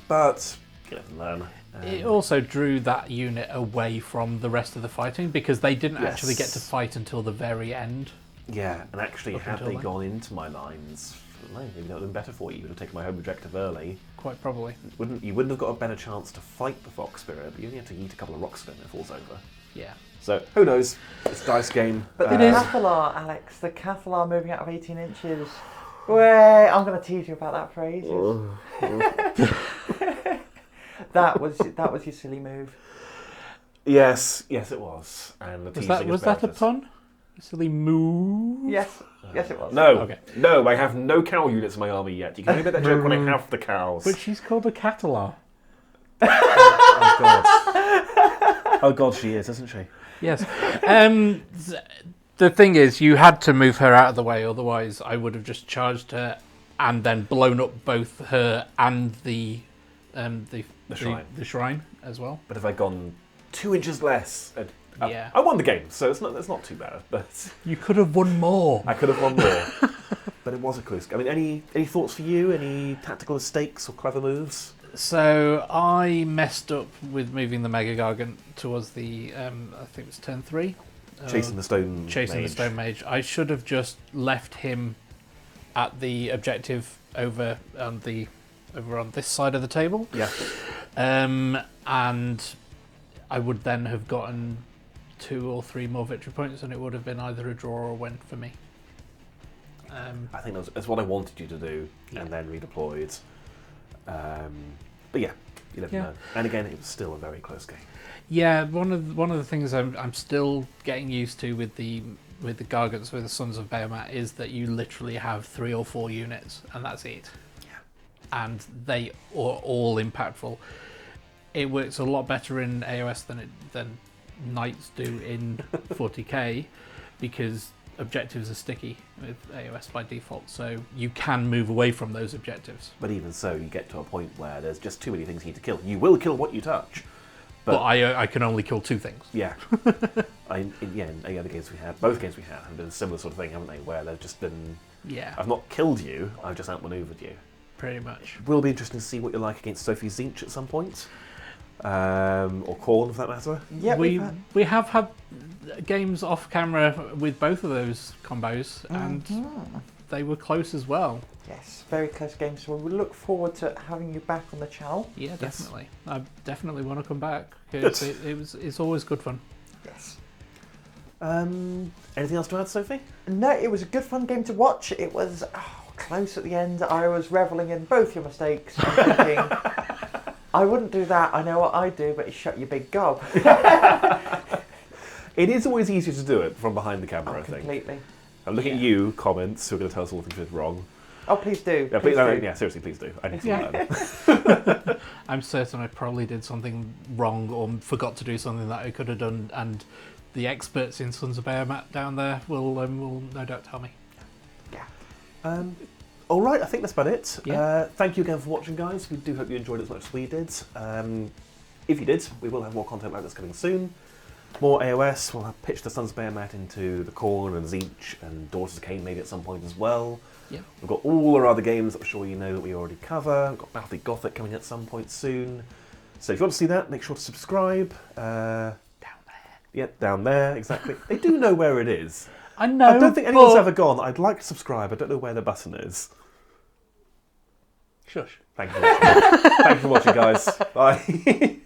But you live and learn. It also drew that unit away from the rest of the fighting because they didn't actually get to fight until the very end. Yeah, and actually, had they gone into my lines, maybe that would have been better for you. You would have taken my home objective early. Quite probably. You wouldn't have got a better chance to fight the Fox Spirit, but you only have to eat a couple of rocks at it and it falls over. Yeah. So, who knows? It's a dice game. But the Cathalar, Alex, the Cathalar moving out of 18 inches. Wait, I'm going to tease you about that for ages. That was your silly move. Yes, it was. And the was that a pun? A silly move? Yes, it was. No, Okay. No, I have no cow units in my army yet. You can only make that joke when I have the cows. But she's called a Cathalar. Oh god. Oh god, she is, isn't she? Yes. The thing is, you had to move her out of the way, otherwise I would have just charged her and then blown up both her and the shrine as well. But if I'd gone 2 inches less, Yeah. I won the game, so it's not too bad. But You could have won more. I could have won more. But it was a close game. I mean, any thoughts for you? Any tactical mistakes or clever moves? So I messed up with moving the Mega-Gargant towards the, I think it was turn 3. Chasing the stone the stone mage. I should have just left him at the objective over on this side of the table. Yeah. And I would then have gotten 2 or 3 more victory points, and it would have been either a draw or a win for me. I think that's what I wanted you to do, and then redeployed. But yeah, you never know. And again, it was still a very close game. Yeah, one of the things I'm still getting used to with the Gargants, with the Sons of Behemat, is that you literally have 3 or 4 units, and that's it. Yeah. And they are all impactful. it works a lot better in AOS than Knights do in 40k, because objectives are sticky with AOS by default, so you can move away from those objectives. But even so, you get to a point where there's just too many things you need to kill. You will kill what you touch. But I can only kill 2 things. Yeah. In the other games we had, both games we had, have been a similar sort of thing, haven't they? Where they've just been... Yeah. I've not killed you, I've just outmaneuvered you. Pretty much. It will be interesting to see what you're like against Sophie Zinch at some point. Or Khorne, for that matter. Yeah, we have had games off camera with both of those combos, and they were close as well. Yes, very close games. So we look forward to having you back on the channel. Yeah, definitely. I definitely want to come back. It's always good fun. Yes. Anything else to add, Sophie? No, it was a good fun game to watch. It was close at the end. I was revelling in both your mistakes and thinking, I wouldn't do that. I know what I do, but shut your big gob. It is always easier to do it from behind the camera, I think. Completely. I'm looking at you, comments, who are going to tell us all the things we did wrong. Oh, please do. Yeah, please do. Yeah, seriously, please do. I need to learn. I'm certain I probably did something wrong or forgot to do something that I could have done, and the experts in Sons of Behemat down there will no doubt tell me. Yeah. All right, I think that's about it. Yeah. Thank you again for watching, guys. We do hope you enjoyed it as much as we did. If you did, we will have more content like this coming soon. More AOS. We'll have pitched the Sons of Behemat into the Khorne and Zinch and Daughters of Cain maybe at some point as well. Yeah. We've got all our other games that I'm sure you know that we already cover. We've got Battlefield Gothic coming at some point soon. So if you want to see that, make sure to subscribe. Down there. Yep, down there, exactly. They do know where it is. I know. I don't think anyone's ever gone, I'd like to subscribe, I don't know where the button is. Shush. Thank you for watching. Thank you for watching, guys. Bye.